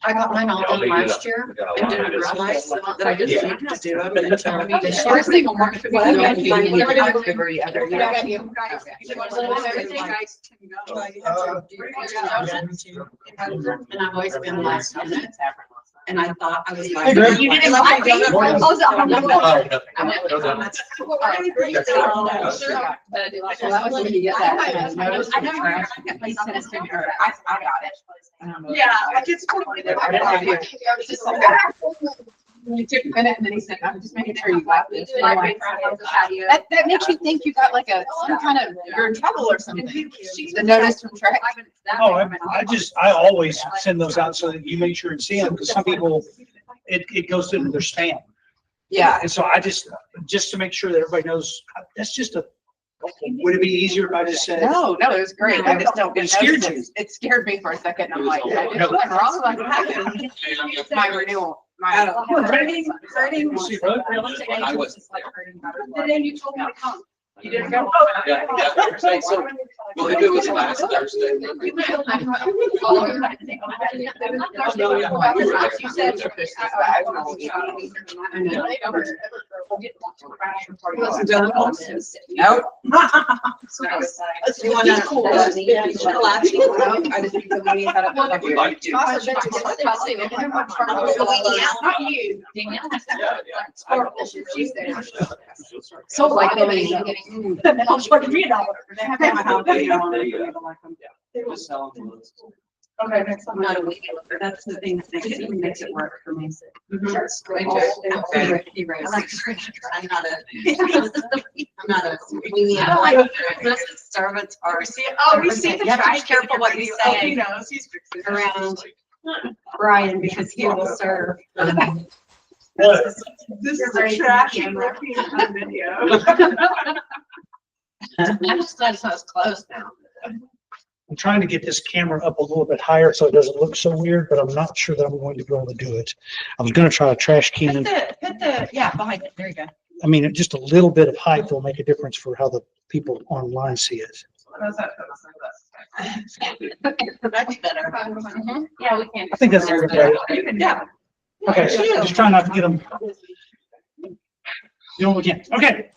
I got mine all done last year and didn't realize that I just needed to do them until this year. Single market. And I've always been last minute. And I thought I was like, you didn't like me. I got it. Yeah, like it's totally different. He took a minute and then he said, I'm just making sure you got this. That makes you think you got like some kind of, you're in trouble or something. The notice from track. Oh, I always send those out so that you make sure and see them, because some people, it goes into their spam. Yeah. And so I just to make sure that everybody knows, that's just would it be easier if I just said? No, it was great. I just don't. It scared you. It scared me for a second. I'm like, what's wrong with my renewal? Hurting. I was just like hurting. And then you told me to come. You didn't go. Yeah. So, well, if it was last Thursday. Nope. So like Okay, next one. Not a week. That's the thing that makes it work for me. I'm not a this is servants are. We see the trash. Careful what you say. He knows he's around Brian because he will serve. This is a trash video. I'm just glad it's not as close now. I'm trying to get this camera up a little bit higher so it doesn't look so weird, but I'm not sure that I'm going to be able to do it. I was going to try a trash can. Yeah, behind it. There you go. I mean, just a little bit of height will make a difference for how the people online see it. That's better. Yeah, we can. I think that's a little better. Yeah. Okay, just try not to get them. Do what we can. Okay,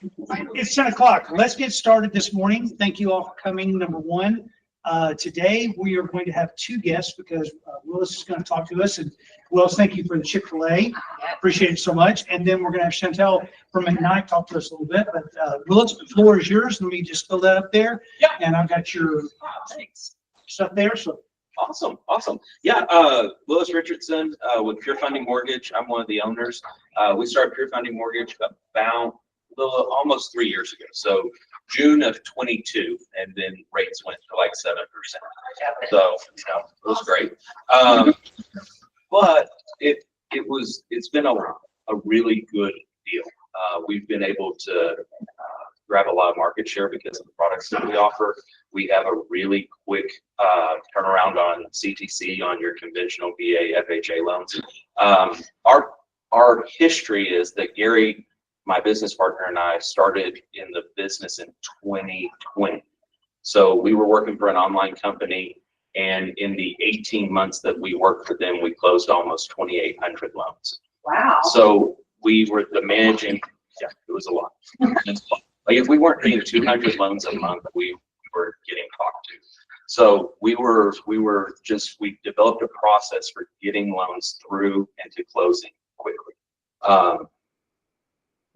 it's 10 o'clock. Let's get started this morning. Thank you all for coming. Number one, today we are going to have two guests because Willis is going to talk to us. And Willis, thank you for the Chick-fil-A. Appreciate it so much. And then we're going to have Chantel from McKnight talk to us a little bit. But Willis, the floor is yours. Let me just fill that up there. Yeah. And I've got your stuff there. So Awesome. Yeah, Willis Richardson with Pure Funding Mortgage. I'm one of the owners. We started Pure Funding Mortgage about almost 3 years ago. So June of 22, and then rates went to like 7%. So it was great. But it's been a really good deal. We've been able to grab a lot of market share because of the products that we offer. We have a really quick turnaround on CTC on your conventional VA FHA loans. Our history is that Gary, my business partner, and I started in the business in 2020. So we were working for an online company, and in the 18 months that we worked for them, we closed almost 2,800 loans. Wow. So we were the managing. Yeah, it was a lot. Like if we weren't getting 200 loans a month, we were getting talked to. So we developed a process for getting loans through and to closing quickly.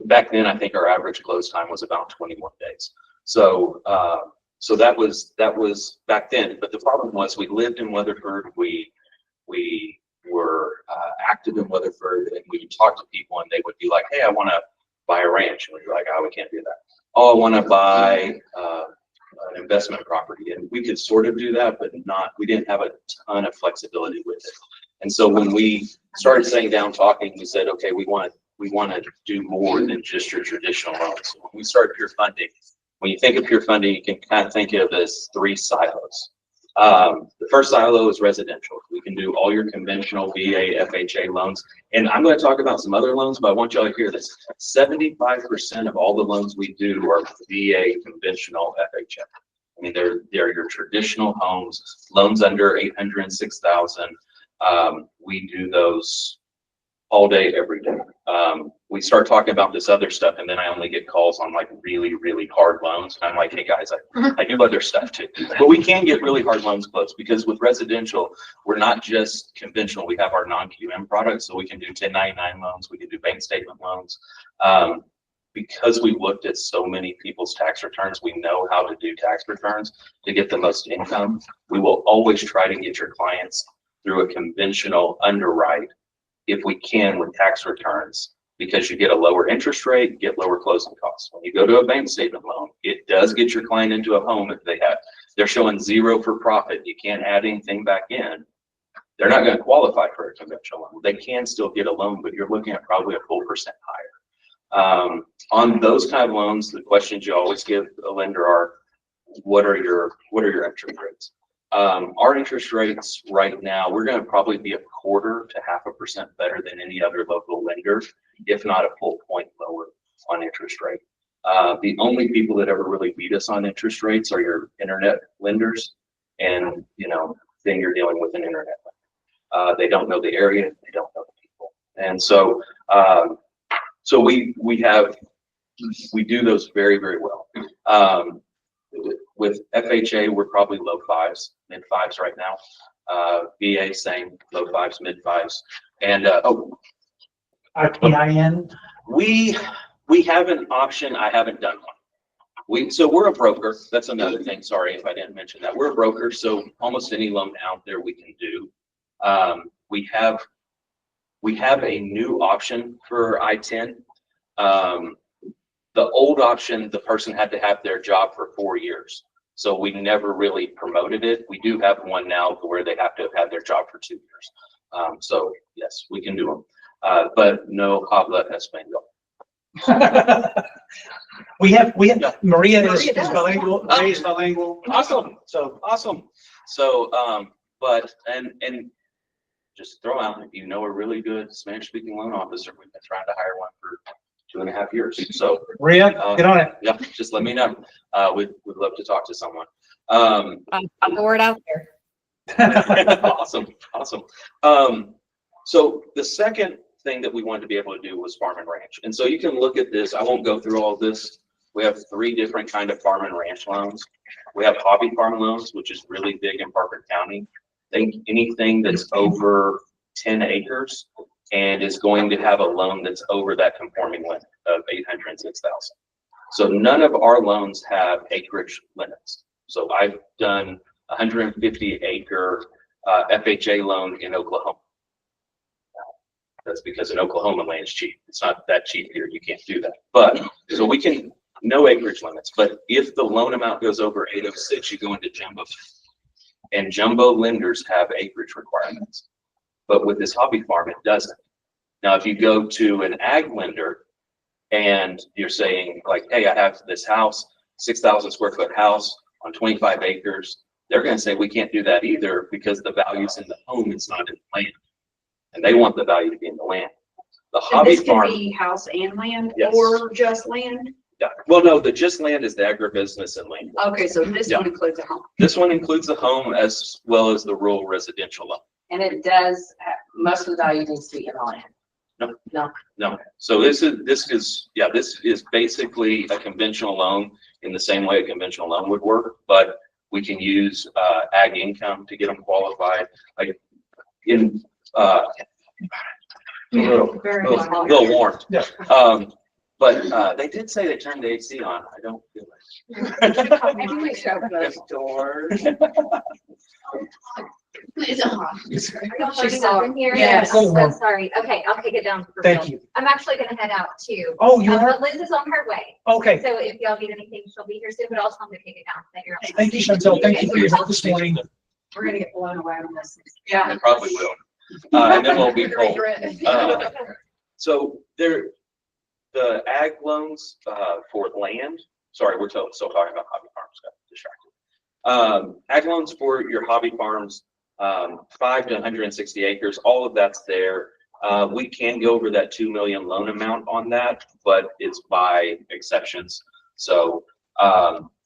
Back then, I think our average close time was about 21 days. So that was back then. But the problem was we lived in Weatherford. We were active in Weatherford, and we would talk to people, and they would be like, "Hey, I want to buy a ranch," and we'd be like, "Oh, we can't do that." "Oh, I want to buy an investment property," and we could sort of do that, but we didn't have a ton of flexibility with it. And so when we started sitting down talking, we said, okay, we want to do more than just your traditional loans. So when we started Pure Funding, when you think of Pure Funding, you can kind of think of it as 3 silos. The first silo is residential. We can do all your conventional VA, FHA loans. And I'm going to talk about some other loans, but I want y'all to hear this. 75% of all the loans we do are VA conventional FHA. I mean, they're your traditional homes, loans under $806,000. We do those all day, every day. We start talking about this other stuff, and then I only get calls on like really, really hard loans. And I'm like, hey guys, I do other stuff too. But we can get really hard loans closed because with residential, we're not just conventional. We have our non-QM products, so we can do 1099 loans. We can do bank statement loans. Because we've looked at so many people's tax returns, we know how to do tax returns to get the most income. We will always try to get your clients through a conventional underwrite if we can with tax returns, because you get a lower interest rate, get lower closing costs. When you go to a bank statement loan, it does get your client into a home if they're showing 0 for profit. You can't add anything back in. They're not going to qualify for a conventional loan. They can still get a loan, but you're looking at probably a full percent higher. On those kind of loans, the questions you always give a lender are, what are your interest rates? Our interest rates right now, we're going to probably be 1/4 to 0.5% better than any other local lender, if not a full point lower on interest rate. The only people that ever really beat us on interest rates are your internet lenders, and then you're dealing with an internet lender. They don't know the area, they don't know the people, and so we do those very, very well. With FHA, we're probably low 5s, mid 5s right now. VA, same, low 5s, mid 5s. And IPIN. we have an option. I haven't done one. So we're a broker. That's another thing. Sorry if I didn't mention that. We're a broker, so almost any loan out there we can do. We have a new option for I-10. The old option, the person had to have their job for 4 years. So we never really promoted it. We do have one now where they have to have had their job for 2 years. So yes, we can do them. But no habla español. we have Maria is Maria does. bilingual. Maria is bilingual. Awesome. So, but just throw out, if you know a really good Spanish speaking loan officer, we've been trying to hire one for 2.5 years. So Maria, get on it. yeah, just let me know. We'd love to talk to someone. I'll the word out there. Awesome. So the second thing that we wanted to be able to do was farm and ranch. And so you can look at this. I won't go through all this. We have 3 different kind of farm and ranch loans. We have hobby farm loans, which is really big in Parker County. Think anything that's over 10 acres and is going to have a loan that's over that conforming limit of 806,000. So none of our loans have acreage limits. So I've done 150-acre FHA loan in Oklahoma. That's because in Oklahoma land's cheap. It's not that cheap here. You can't do that. But so we can, no acreage limits. But if the loan amount goes over 806, you go into jumbo. And jumbo lenders have acreage requirements. But with this hobby farm, it doesn't. Now, if you go to an ag lender and you're saying like, hey, I have this house, 6,000 square foot house on 25 acres, they're going to say, we can't do that either because the value's in the home, it's not in the land. And they want the value to be in the land. The hobby farm. This can be house and land, Yes. or just land? Yeah. Well, no, the just land is the agribusiness and land. Okay, so this Yeah. one includes a home. This one includes the home as well as the rural residential loan. And it does, most of the value needs to be in the land. No. So this is basically a conventional loan in the same way a conventional loan would work, but we can use ag income to get them qualified. Like in Very a little warmed. Yeah. But they did say they turned the AC on. I don't feel it. Doors. It's a hot. She saw it. Here. Yes. I'm sorry. Okay, I'll take it down. for Thank real. you. I'm actually gonna head out too. Oh, you are? But Liz is on her way. Okay. So if y'all need anything, she'll be here soon, but also I'm gonna take it down. Thank you. Thank you, Chantel. Thank you for your help this morning. We're gonna get blown away on this. Yeah. It probably will. And then we'll be cold. So the ag loans for land, sorry, we're still talking about hobby farms, got distracted. Ag loans for your hobby farms, 5 to 160 acres, all of that's there. We can go over that 2 million loan amount on that, but it's by exceptions. So,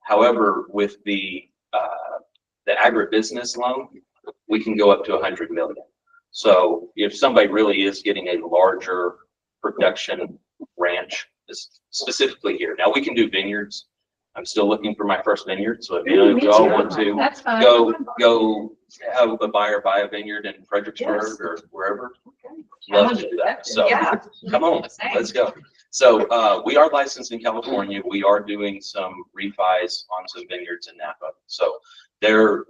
however, with the agribusiness loan, we can go up to 100 million. So if somebody really is getting a larger production ranch, specifically here, now we can do vineyards. I'm still looking for my first vineyard. So if you all want to That's fine. go have a buyer buy a vineyard in Fredericksburg or wherever, love to do that. So Yeah. come on, let's go. So we are licensed in California. We are doing some refis on some vineyards in Napa. So they're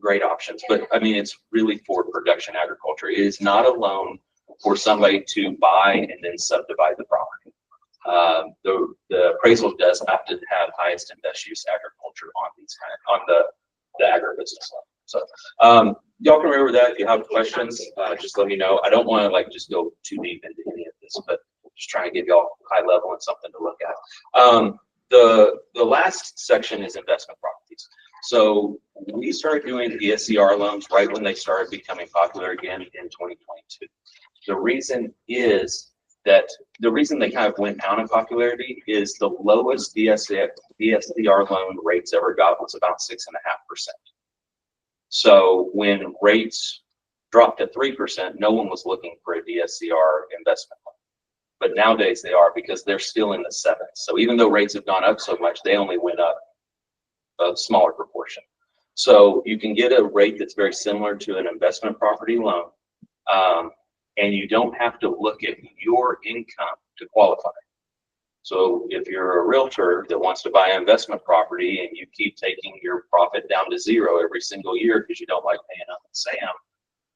great options. But I mean, it's really for production agriculture. It is not a loan for somebody to buy and then subdivide the property. The appraisal does have to have highest and best use agriculture on these on the agribusiness level. So y'all can remember that. If you have questions, just let me know. I don't want to like just go too deep into any of this, but just trying to give y'all high level and something to look at. The last section is investment properties. So we started doing DSCR loans right when they started becoming popular again in 2022. The reason is that the reason they kind of went down in popularity is the lowest DSCR loan rates ever got was about 6.5%. So when rates dropped to 3%, no one was looking for a DSCR investment loan. But nowadays they are, because they're still in the sevens. So even though rates have gone up so much, they only went up a smaller proportion. So you can get a rate that's very similar to an investment property loan. And you don't have to look at your income to qualify. So if you're a realtor that wants to buy an investment property and you keep taking your profit down to zero every single year because you don't like paying up and SAM,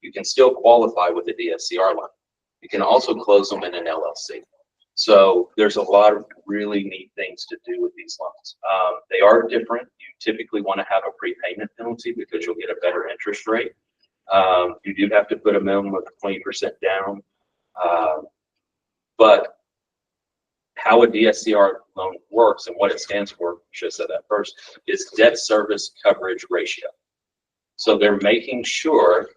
you can still qualify with a DSCR loan. You can also close them in an LLC. So there's a lot of really neat things to do with these loans. They are different. You typically want to have a prepayment penalty because you'll get a better interest rate. You do have to put a minimum of 20% down. But how a DSCR loan works and what it stands for, I should have said that first, is debt service coverage ratio. So they're making sure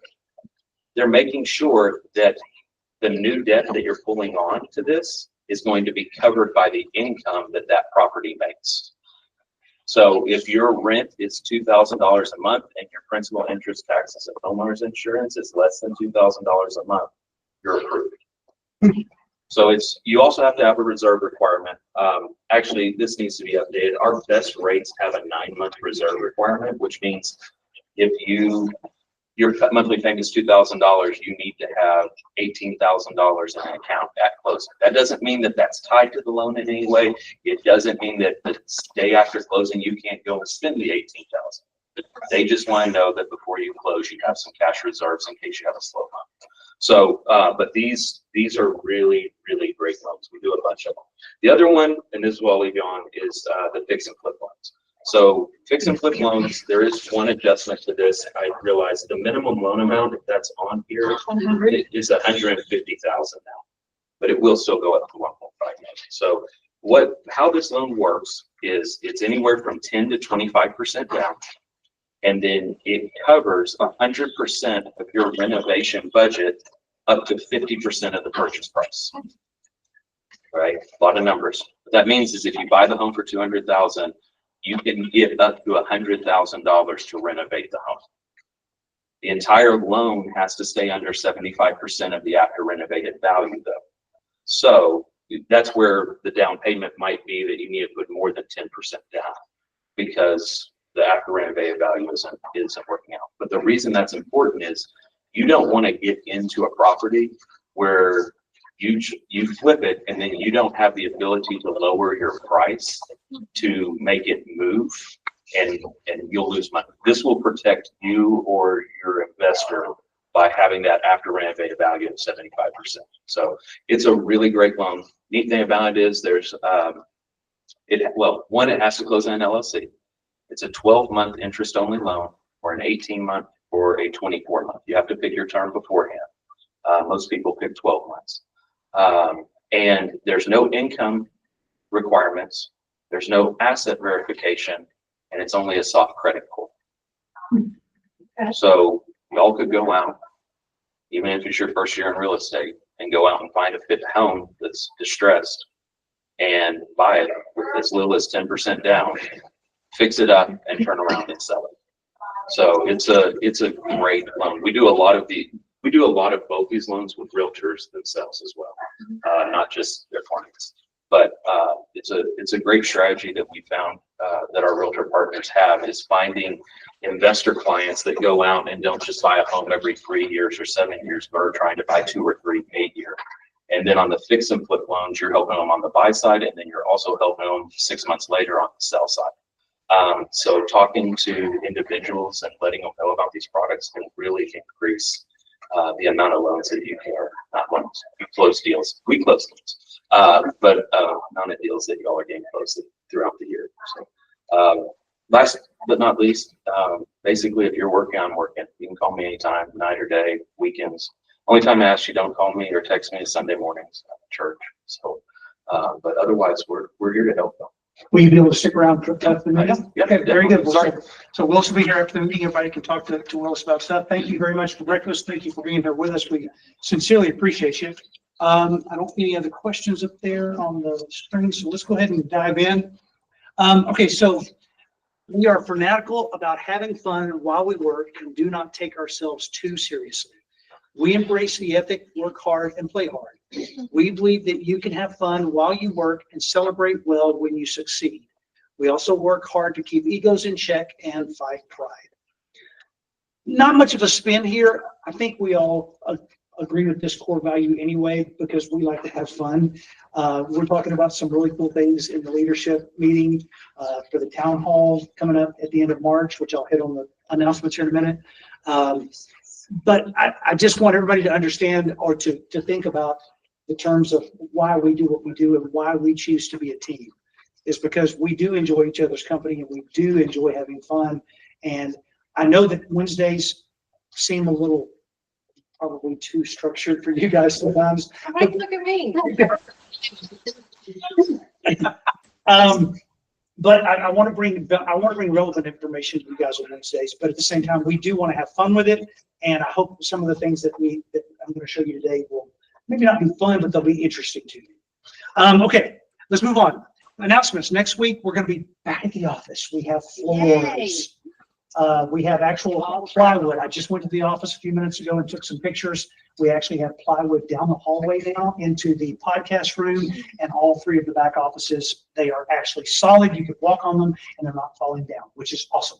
that the new debt that you're pulling on to this is going to be covered by the income that that property makes. So if your rent is $2,000 a month and your principal, interest, taxes, and homeowner's insurance is less than $2,000 a month, you're approved. So you also have to have a reserve requirement. Actually, this needs to be updated. Our best rates have a 9-month reserve requirement, which means if your monthly payment is $2,000, you need to have $18,000 in an account at closing. That doesn't mean that that's tied to the loan in any way. It doesn't mean that the day after closing, you can't go and spend the $18,000. They just want to know that before you close, you have some cash reserves in case you have a slow month. So, but these are really, really great loans. We do a bunch of them. The other one, and this is what I'll leave you on, is the fix and flip loans. So fix and flip loans, there is one adjustment to this. I realize the minimum loan amount that's on here is $150,000 now, but it will still go up to 1.5 million. So how this loan works is it's anywhere from 10 to 25% down, and then it covers 100% of your renovation budget up to 50% of the purchase price. Right, a lot of numbers. What that means is if you buy the home for $200,000, you can get up to $100,000 to renovate the home. The entire loan has to stay under 75% of the after renovated value though. So that's where the down payment might be that you need to put more than 10% down because the after renovated value isn't working out. But the reason that's important is you don't want to get into a property where you flip it and then you don't have the ability to lower your price to make it move and you'll lose money. This will protect you or your investor by having that after renovated value of 75%. So it's a really great loan. Neat thing about it is it has to close in an LLC. It's a 12-month interest only loan or an 18-month or a 24-month. You have to pick your term beforehand. Most people pick 12 months. And there's no income requirements. There's no asset verification, and it's only a soft credit pull. Okay. So y'all could go out, even if it's your first year in real estate, and go out and find a fit home that's distressed and buy it with as little as 10% down, fix it up, and turn around and sell it. So it's a great loan. We do a lot of we do a lot of both these loans with realtors themselves as well, not just their clients. But it's a great strategy that we found that our realtor partners have, is finding investor clients that go out and don't just buy a home every 3 years or 7 years, but are trying to buy 2 or 3 a year. And then on the fix and flip loans, you're helping them on the buy side, and then you're also helping them 6 months later on the sell side. So talking to individuals and letting them know about these products can really increase the amount of loans that you can, or not loans, we close deals. But amount of deals that y'all are getting closed throughout the year. So last but not least, basically, if you're working, I'm working. You can call me anytime, night or day, weekends. Only time I ask you don't call me or text me is Sunday mornings at church. So, but otherwise, we're here to help them. Will you be able to stick around for the meeting? Yeah, Okay, very good. Sorry. So Willis will be here after the meeting. Everybody can talk to Willis about stuff. Thank you very much for breakfast. Thank you for being here with us. We sincerely appreciate you. I don't see any other questions up there on the screen, so let's go ahead and dive in. Okay, so we are fanatical about having fun while we work and do not take ourselves too seriously. We embrace the ethic, work hard, and play hard. We believe that you can have fun while you work and celebrate well when you succeed. We also work hard to keep egos in check and fight pride. Not much of a spin here. I think we all agree with this core value anyway, because we like to have fun. We're talking about some really cool things in the leadership meeting for the town hall coming up at the end of March, which I'll hit on the announcements here in a minute. But I just want everybody to understand, or to think about the terms of why we do what we do and why we choose to be a team. Is because we do enjoy each other's company and we do enjoy having fun. And I know that Wednesdays seem a little probably too structured for you guys sometimes. Right, look at me. But I want to bring relevant information to you guys on Wednesdays. But at the same time, we do want to have fun with it. And I hope some of the things that I'm going to show you today will maybe not be fun, but they'll be interesting to you. Okay, let's move on. Announcements. Next week, we're going to be back at the office. We have floors. We have actual plywood. I just went to the office a few minutes ago and took some pictures. We actually have plywood down the hallway now into the podcast room, and all 3 of the back offices, they are actually solid. You can walk on them and they're not falling down, which is awesome.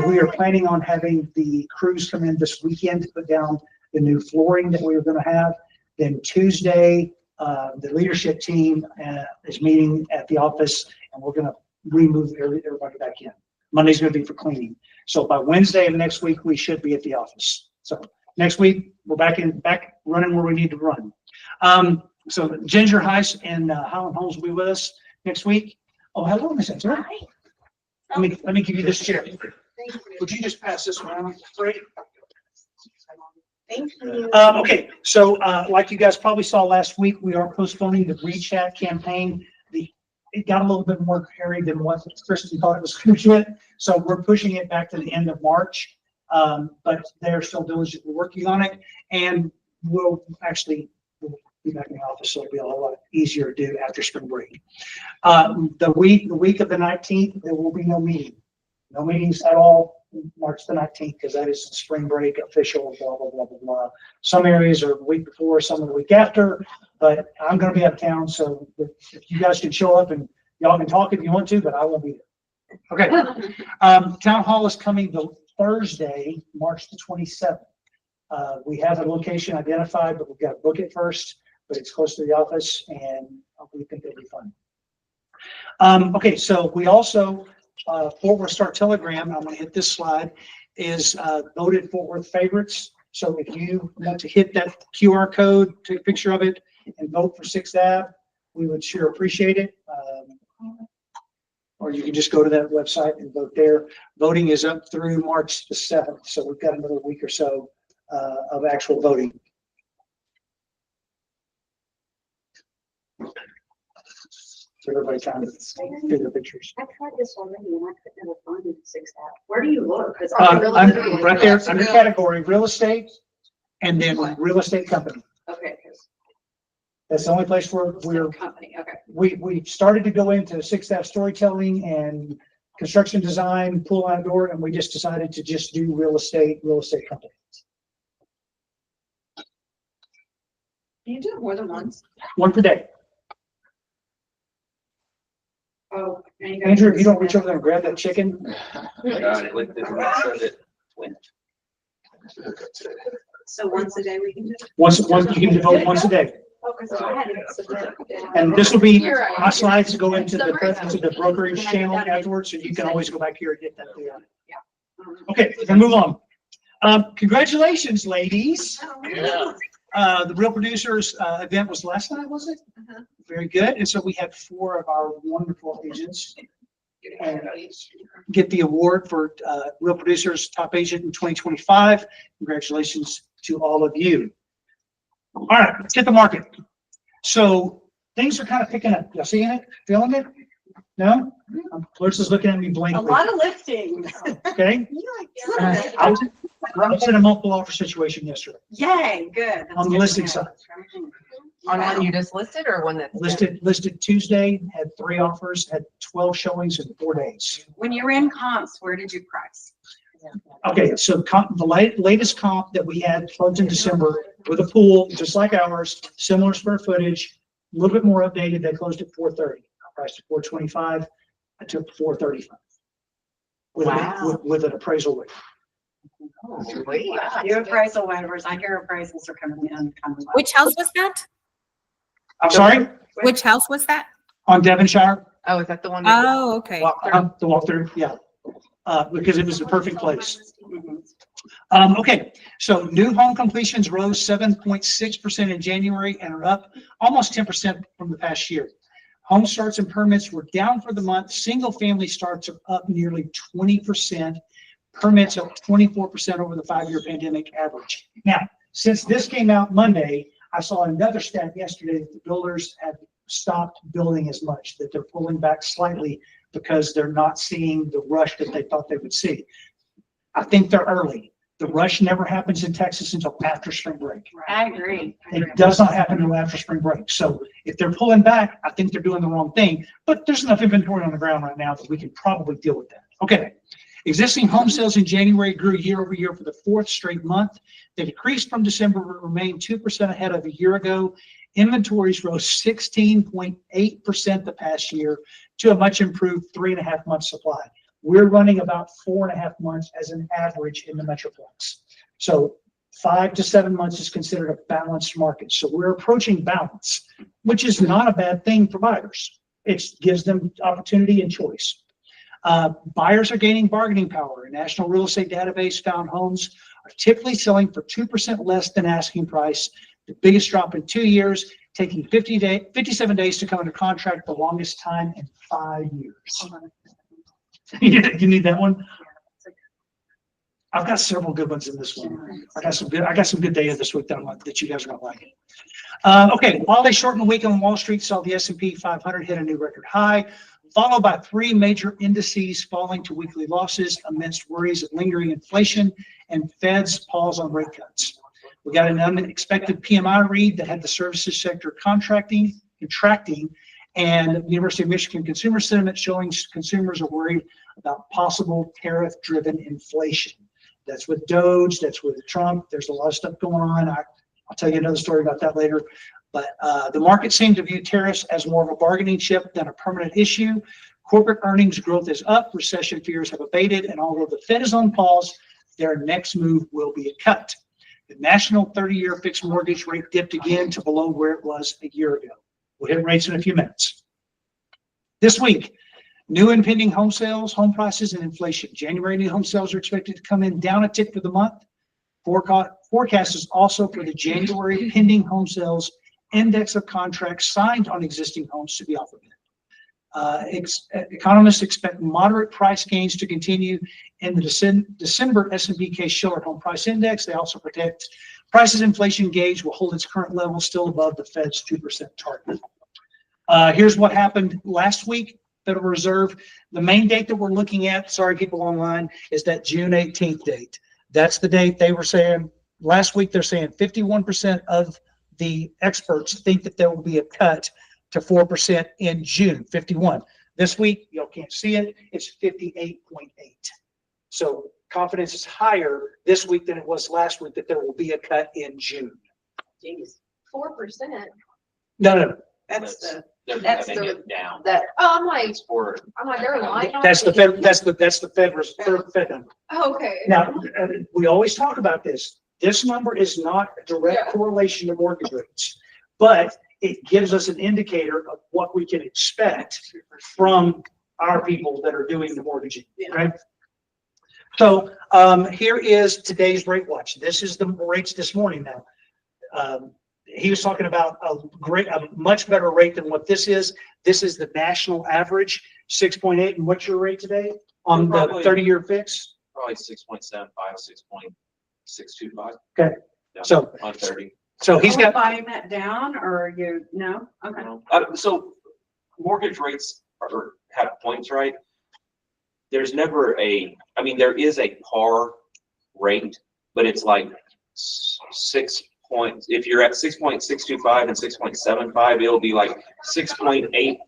We are planning on having the crews come in this weekend to put down the new flooring that we are going to have. Then Tuesday, the leadership team is meeting at the office, and we're going to remove everybody back in. Monday's going to be for cleaning. So by Wednesday of next week, we should be at the office. So next week, we're back running where we need to run. So Ginger Heiss and Holland Holmes will be with us next week. Oh, hello, Miss Ginger. Let me give you this chair. Would you just pass this around, Fred? Thank you. Okay, so like you guys probably saw last week, we are postponing the Reach Chat campaign. It got a little bit more hairy than what Kristen thought it was going to get, so we're pushing it back to the end of March. But they're still diligently working on it, and we'll be back in the office, so it'll be a whole lot easier to do after spring break. The week of the 19th, there will be no meeting. No meetings at all March the 19th, because that is spring break official, blah, blah, blah, blah, blah. Some areas are the week before, some of the week after, but I'm going to be out of town, so if you guys can show up, and y'all can talk if you want to, but I won't be there. Okay. Town hall is coming the Thursday, March the 27th. We have a location identified, but we've got to book it first, but it's close to the office, and we think it'll be fun. Okay, so we also, Fort Worth Star Telegram, I'm going to hit this slide, is voted Fort Worth favorites. So if you want to hit that QR code, take a picture of it, and vote for 6th Ave, we would sure appreciate it. Or you can just go to that website and vote there. Voting is up through March the 7th, so we've got another week or so of actual voting. So everybody kind of do the pictures. I tried this already and I couldn't never find it 6th Ave. Where do you look? I'm right there under category real estate, and then real estate company. Okay. That's the only place where Company. Okay. we started to go into 6th Ave storytelling and construction design, pool outdoor, and we just decided to just do real estate company. Can you do it more than once? One per day. Oh. Andrew, if you don't reach over there and grab that chicken, So once a day we can do it? once, you can vote once a day. And this will be, my slides go into the brokerage channel afterwards, so you can always go back here and get that. Okay, we're gonna move on. Congratulations, ladies. The Real Producers event was last night, was it? Very good. And so we had 4 of our wonderful agents get the award for Real Producers Top Agent in 2025. Congratulations to all of you. All right, let's get the market. So things are kind of picking up. Y'all seeing it? Feeling it? No? Clarissa's looking at me A blankly. lot of lifting. Okay. I was in a multiple offer situation yesterday Yay, good. on the listing side. On one you just listed or one that's Listed Tuesday, had 3 offers, had 12 showings in 4 days. When you're in comps, where did you price? Okay, so the latest comp that we had closed in December with a pool, just like ours, similar square footage, a little bit more updated. They closed at 430. I priced at 425. I took 435 with an appraisal waiver. Your appraisal waivers, I hear appraisals are coming in. Which house was that? I'm sorry, Which house was that? on Devonshire. Oh, is that the one? Oh, okay. The walkthrough, yeah. Because it was the perfect place. Okay, so new home completions rose 7.6% in January and are up almost 10% from the past year. Home starts and permits were down for the month. Single family starts are up nearly 20%. Permits up 24% over the 5-year pandemic average. Now, since this came out Monday, I saw another stat yesterday that the builders have stopped building as much, that they're pulling back slightly because they're not seeing the rush that they thought they would see. I think they're early. The rush never happens in Texas until after spring break. I agree. It does not happen until after spring break. So if they're pulling back, I think they're doing the wrong thing, but there's enough inventory on the ground right now that we can probably deal with that. Okay. Existing home sales in January grew year over year for the 4th straight month. They decreased from December, but remained 2% ahead of a year ago. Inventories rose 16.8% the past year to a much improved 3.5 month supply. We're running about 4.5 months as an average in the Metroplex. So 5 to 7 months is considered a balanced market. So we're approaching balance, which is not a bad thing for buyers. It gives them opportunity and choice. Buyers are gaining bargaining power. A national real estate database found homes are typically selling for 2% less than asking price. The biggest drop in 2 years, taking 57 days to come under contract, the longest time in 5 years. You need that one? I've got several good ones in this one. I got some good data this week that you guys are not liking. Okay, while they shortened the week on Wall Street, saw the S&P 500 hit a new record high, followed by 3 major indices falling to weekly losses amidst worries of lingering inflation and Fed's pause on rate cuts. We got an unexpected PMI read that had the services sector contracting, and the University of Michigan consumer sentiment showing consumers are worried about possible tariff-driven inflation. That's with Doge, that's with Trump. There's a lot of stuff going on. I'll tell you another story about that later. But the market seemed to view tariffs as more of a bargaining chip than a permanent issue. Corporate earnings growth is up, recession fears have abated, and although the Fed is on pause, their next move will be a cut. The national 30-year fixed mortgage rate dipped again to below where it was a year ago. We'll hit rates in a few minutes. This week, new and pending home sales, home prices, and inflation. January new home sales are expected to come in down a tick for the month. Forecast is also for the January pending home sales index of contracts signed on existing homes to be off a bit. Economists expect moderate price gains to continue in the December S&P Case-Shiller Home Price Index. They also predict prices inflation gauge will hold its current level still above the Fed's 2% target. Here's what happened last week. Federal Reserve, the main date that we're looking at, sorry people online, is that June 18th date. That's the date they were saying. Last week they're saying 51% of the experts think that there will be a cut to 4% in June, 51. This week, y'all can't see it, it's 58.8. So confidence is higher this week than it was last week that there will be a cut in June. Jeez. 4%. No, That's the, They're that's cutting the- it down. that, Oh, I'm like, It's for, they're lying. on that's the me. Fed, that's the Fed number. Oh, okay. Now, we always talk about this. This number is not a direct Yeah. correlation to mortgage rates, but it gives us an indicator of what we can expect from our people that are doing the mortgaging, right? So, here is today's rate watch. This is the rates this morning now. He was talking about a much better rate than what this is. This is the national average, 6.8. And what's your rate today on the Probably- 30-year fix? probably 6.75, 6.625. Okay. Yeah, So, on 30. so he's are we got, buying that down or you, no? Okay. So mortgage rates have points, right? There's never there is a par rate, but it's like 6 points. If you're at 6.625 and 6.75, it'll be like 6.8,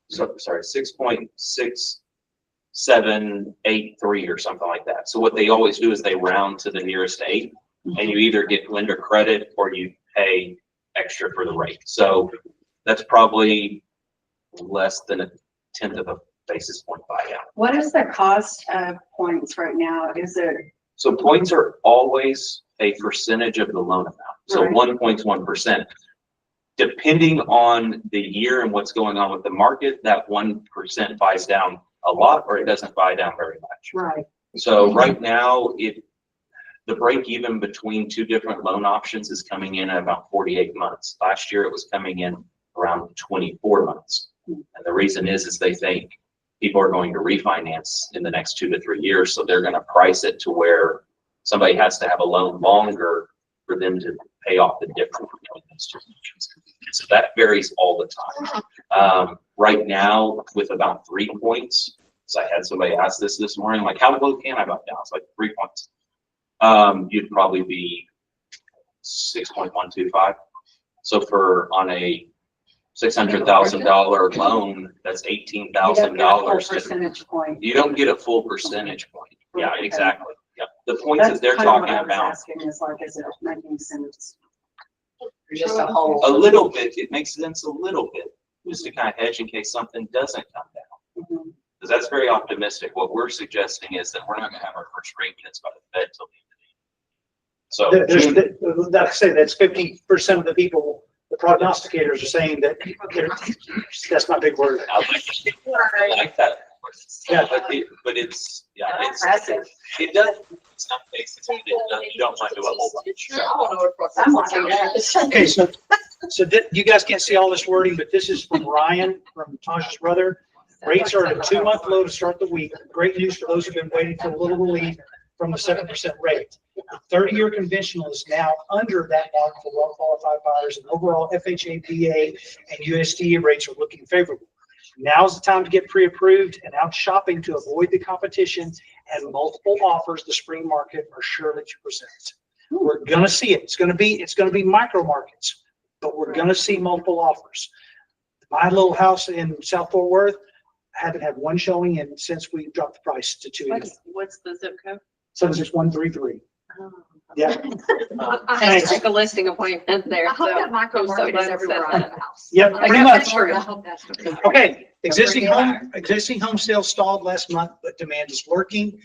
sorry, 6.6783 or something like that. So what they always do is they round to the nearest 8, and you either get lender credit or you pay extra for the rate. So that's probably less than 1/10 of a basis point buyout. What is the cost of points right now? Is it, So points are always a percentage of the loan amount. So Right. 1 point's 1%. Depending on the year and what's going on with the market, that 1% buys down a lot or it doesn't buy down very much. right? So right now, the break even between two different loan options is coming in at about 48 months. Last year, it was coming in around 24 months. And the reason is they think people are going to refinance in the next 2 to 3 years. So they're going to price it to where somebody has to have a loan longer for them to pay off the difference between those two options. So that varies all the time. Right now, with about 3 points, so I had somebody ask this morning, like, how low can I buy down? It's like 3 points. You'd probably be 6.125. So on a $600,000 loan, that's $18,000. Percentage point. You don't get a full percentage point. Yeah, Okay. exactly. Yeah. The points that That's they're kind of what talking I was about, asking is like, is it making sense? Or just a whole? a little bit, it makes sense a little bit, just to kind of hedge in case something doesn't come down. Mhm. Because that's very optimistic. What we're suggesting is that we're not gonna have our first rate cuts by the Fed till the end of the year. So like I say, that's 50% of the people, the prognosticators are saying that that's my big word. I like that. Yeah, but it's, Impressive. it does, in some cases, you don't want to do a whole bunch. I'm watching that. Okay, so you guys can't see all this wording, but this is from Ryan, from Tasha's brother. Rates are at a 2-month low to start the week. Great news for those who've been waiting for a little relief from the 7% rate. The 30-year conventional is now under that mark for well-qualified buyers, and overall FHA, VA, and USDA rates are looking favorable. Now's the time to get pre-approved and out shopping to avoid the competition and multiple offers the spring market are sure that you present. We're gonna see it. It's gonna be micro markets, but we're gonna see multiple offers. My little house in South Fort Worth, haven't had one showing in since we dropped the price to 280. What's the zip code? 76133. Yeah. I just took a listing appointment there. I hope that micro I'm so market is glad everywhere it on said the house. Yep, I pretty got much. that word. I hope that's true. Okay, existing home sales stalled last month, but demand is working.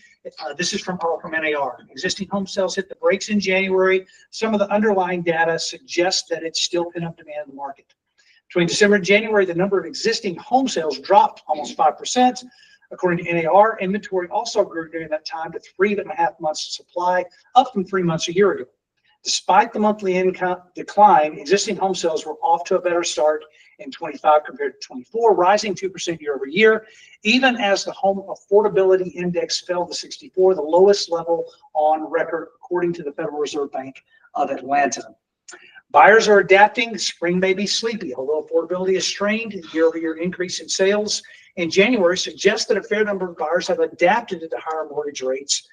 This is from NAR. Existing home sales hit the brakes in January. Some of the underlying data suggests that it's still pent up demand in the market. Between December and January, the number of existing home sales dropped almost 5%. According to NAR, inventory also grew during that time to 3.5 months of supply, up from 3 months a year ago. Despite the monthly income decline, existing home sales were off to a better start in 25 compared to 24, rising 2% year over year, even as the home affordability index fell to 64, the lowest level on record, according to the Federal Reserve Bank of Atlanta. Buyers are adapting. Spring may be sleepy, although affordability is strained. Year-over-year increase in sales in January suggests that a fair number of buyers have adapted to the higher mortgage rates.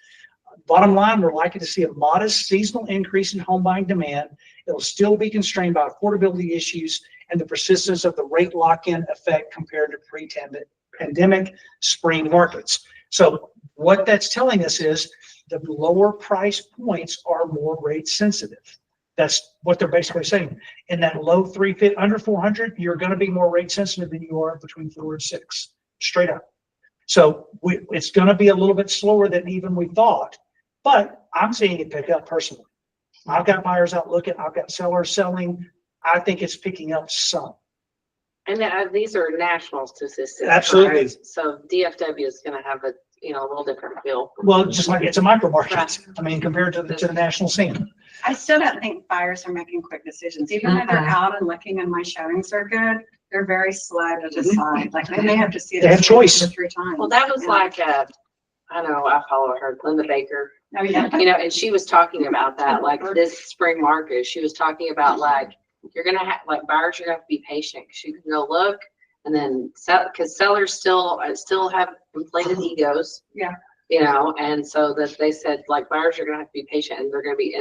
Bottom line, we're likely to see a modest seasonal increase in home buying demand. It'll still be constrained by affordability issues and the persistence of the rate lock-in effect compared to pre-pandemic spring markets. So what that's telling us is the lower price points are more rate sensitive. That's what they're basically saying. In that low 350, under 400, you're going to be more rate sensitive than you are between 4 and 6, straight up. So it's going to be a little bit slower than even we thought, but I'm seeing it pick up personally. I've got buyers out looking, I've got sellers selling. I think it's picking up some. And these are national statistics. Absolutely. Right? So DFW is going to have a little different feel. Well, just like it's a micro market. I mean, compared to the national scene. I still don't think buyers are making quick decisions. Even when they're out and looking and my showings are good, they're very slow to decide. Like they may have to see it They have choice. 2 or 3 times. Well, that was like I know I follow her, Linda Baker. Oh, yeah. And she was talking about that, like this spring market. She was talking about like you're gonna have like buyers are gonna have to be patient because you can go look and then sell because sellers still have inflated egos. Yeah. And so that they said like buyers are gonna have to be patient and they're gonna be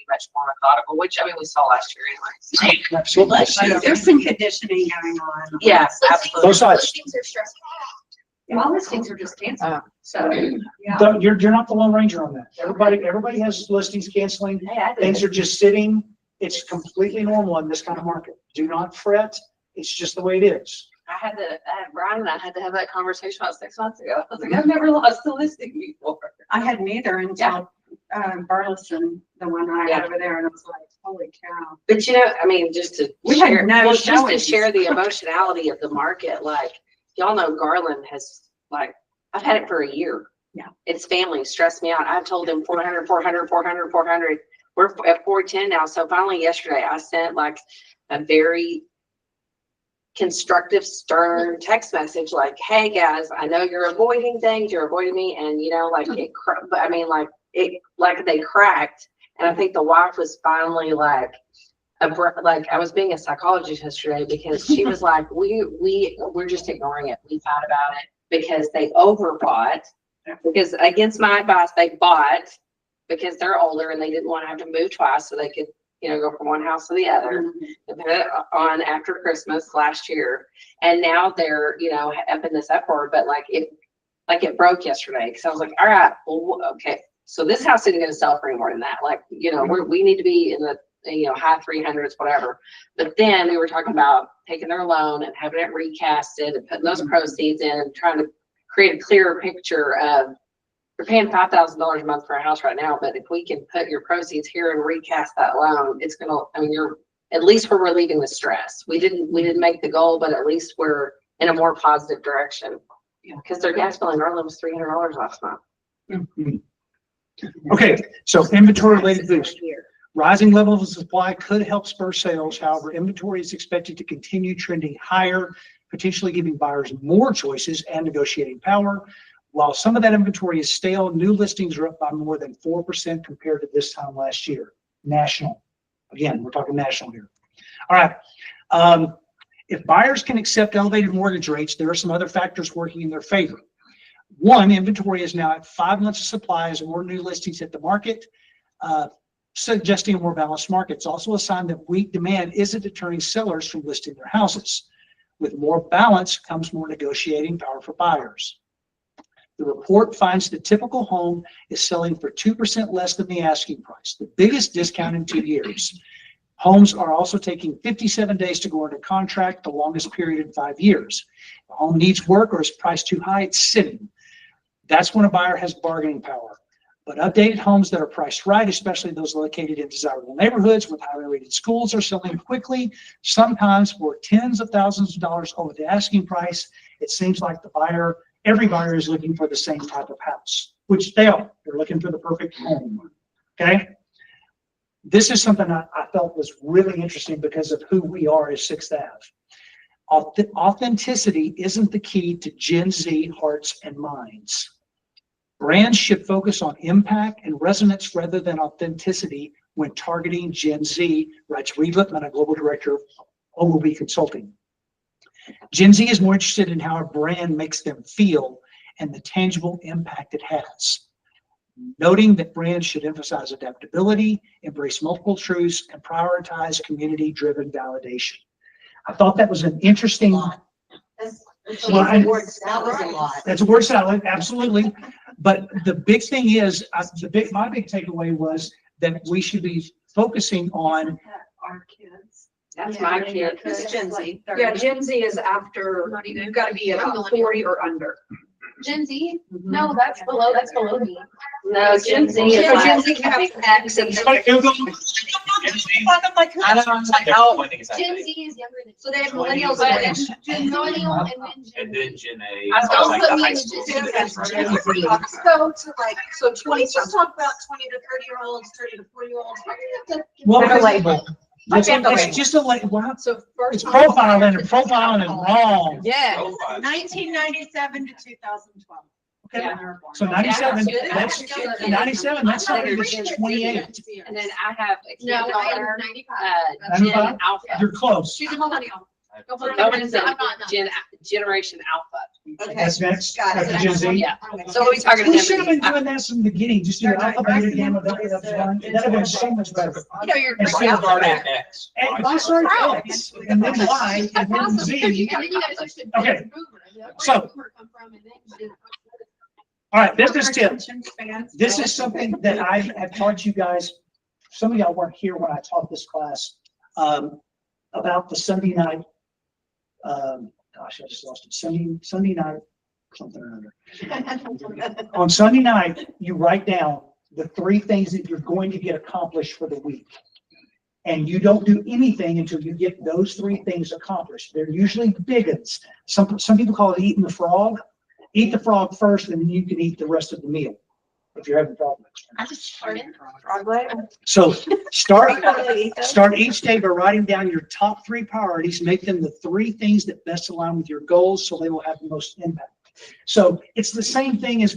much more methodical, which I mean we saw last year anyway. Absolutely. There's some conditioning going on. Yeah, absolutely. Both sides. Listings are stressful. All listings are just canceled. So. So you're not the lone ranger on that. Everybody has listings canceling. Things are just sitting. It's completely normal in this kind of market. Do not fret. It's just the way it is. Brian and I had to have that conversation about 6 months ago. I was like, I've never lost a listing before. I had neither until Burleson, the one I had over there, and I was like, holy cow. But I mean, just to We had no just to showings. share the emotionality of the market, like y'all know Garland has like, I've had it for a year. Yeah. It's family stressed me out. I've told them 400, 400, 400, 400. We're at 410 now. So finally yesterday I sent like a very constructive, stern text message like, hey guys, I know you're avoiding things, you're avoiding me. And like but I mean, like they cracked. And I think the wife was finally like I was being a psychologist yesterday because she was like, we're just ignoring it. We thought about it because they overbought because against my advice, they bought because they're older and they didn't want to have to move twice so they could, go from one house to the other and put it on after Christmas last year. And now they're, upping this upward, but it broke yesterday. Cause I was like, all right, well, okay. So this house isn't going to sell for any more than that. Like, we need to be in the, high 300s, whatever. But then we were talking about taking their loan and having it recasted and putting those proceeds in and trying to create a clearer picture of you're paying $5,000 a month for a house right now, but if we can put your proceeds here and recast that loan, it's going to, at least we're relieving the stress. We didn't make the goal, but at least we're in a more positive direction. Because their gas bill in Garland was $300 last month. Okay, so inventory related boost. Rising levels of supply could help spur sales. However, inventory is expected to continue trending higher, potentially giving buyers more choices and negotiating power. While some of that inventory is stale, new listings are up by more than 4% compared to this time last year. National. Again, we're talking national here. All right. If buyers can accept elevated mortgage rates, there are some other factors working in their favor. One, inventory is now at 5 months of supply as more new listings hit the market, suggesting a more balanced market. It's also a sign that weak demand isn't deterring sellers from listing their houses. With more balance comes more negotiating power for buyers. The report finds the typical home is selling for 2% less than the asking price, the biggest discount in 2 years. Homes are also taking 57 days to go under contract, the longest period in 5 years. If the home needs work or is priced too high, it's sitting. That's when a buyer has bargaining power. But updated homes that are priced right, especially those located in desirable neighborhoods with highly rated schools, are selling quickly, sometimes for tens of thousands of dollars over the asking price. It seems like every buyer is looking for the same type of house, which they are. They're looking for the perfect home. Okay. This is something I felt was really interesting because of who we are as 6th Ave. Authenticity isn't the key to Gen Z hearts and minds. Brands should focus on impact and resonance rather than authenticity when targeting Gen Z, writes Reed Lippman, a global director of Ogilvy Consulting. Gen Z is more interested in how a brand makes them feel and the tangible impact it has. Noting that brands should emphasize adaptability, embrace multiple truths, and prioritize community-driven validation. I thought that was an interesting. That's a word salad, absolutely. But the big thing is, my big takeaway was that we should be focusing on, Our kids. That's my kid. This is Gen Z. Yeah, Gen Z is after, you've got to be about 40 or under. Gen Z? No, that's below me. No, Gen Z is So Gen like, Z can have X and. somebody Google. I'm like, I think Gen Z is younger than. so they have millennials But and Gen millennial and then And Gen. then Gen A. I so like the also high mean school Gen students, Z. right? So to like, so 20, just talk about 20 to 30-year-olds, 30 to 40-year-olds. Well, Like a label. it's just a label. Wow. So first. It's profiling, and profiling is wrong. Yeah, Profile. 1997 to 2012. Okay. Yeah. So 97, Yeah, that's, that's good. 97, that's somebody that's 28. and then I have a kid No, I daughter, am 95. Gen 95? Alpha. You're close. She's a millennial. That one's a I'm not. Generation Alpha. Okay. That's next, Got it. after Gen Z. Yeah. So we'll be talking to We them. should have been doing that from the beginning, just do the alphabet again, that'd have been so much better. You know, you're. Instead of Start at X. And if I start X, and then Y, and then Z, Okay. So- all right, this is Tim. This is something that I have taught you guys, some of y'all weren't here when I taught this class, about the Sunday night, gosh, I just lost it, Sunday night, something or other. On Sunday night, you write down the 3 things that you're going to get accomplished for the week. And you don't do anything until you get those 3 things accomplished. They're usually big ones. Some people call it eating the frog. Eat the frog first, and then you can eat the rest of the meal if you're having problems. I just started. So start each day by writing down your top 3 priorities, make them the 3 things that best align with your goals so they will have the most impact. So it's the same thing as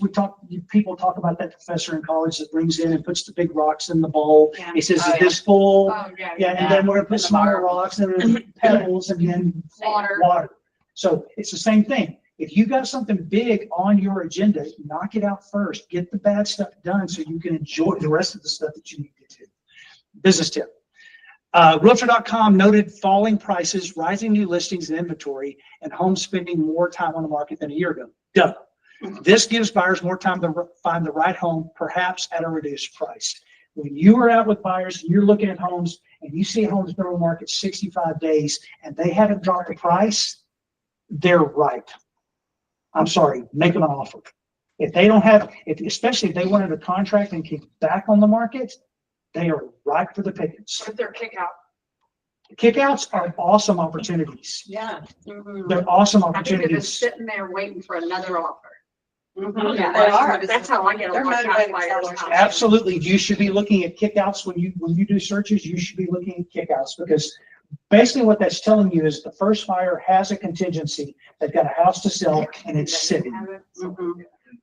people talk about that professor in college that brings in and puts the big rocks in the bowl. He says, is this full? Yeah, and then we're gonna put smaller rocks and then pebbles and then water. So it's the same thing. If you got something big on your agenda, knock it out first. Get the bad stuff done so you can enjoy the rest of the stuff that you need to do. Business tip. Realtor.com noted falling prices, rising new listings and inventory, and homes spending more time on the market than a year ago. Duh. This gives buyers more time to find the right home, perhaps at a reduced price. When you are out with buyers and you're looking at homes and you see homes been on the market 65 days and they haven't dropped the price, they're right. I'm sorry, make them an offer. If they don't have, especially if they wanted a contract and kick back on the market, they are ripe for the pickings. But they're kick out. Kickouts are awesome opportunities. Yeah. They're awesome I think they're just opportunities. sitting there waiting for another offer. Yeah, they are. That's how I get a They're lot of motivated buyers. sellers. Absolutely. You should be looking at kickouts when you do searches. You should be looking at kickouts because basically what that's telling you is the first buyer has a contingency. They've got a house to sell and it's sitting.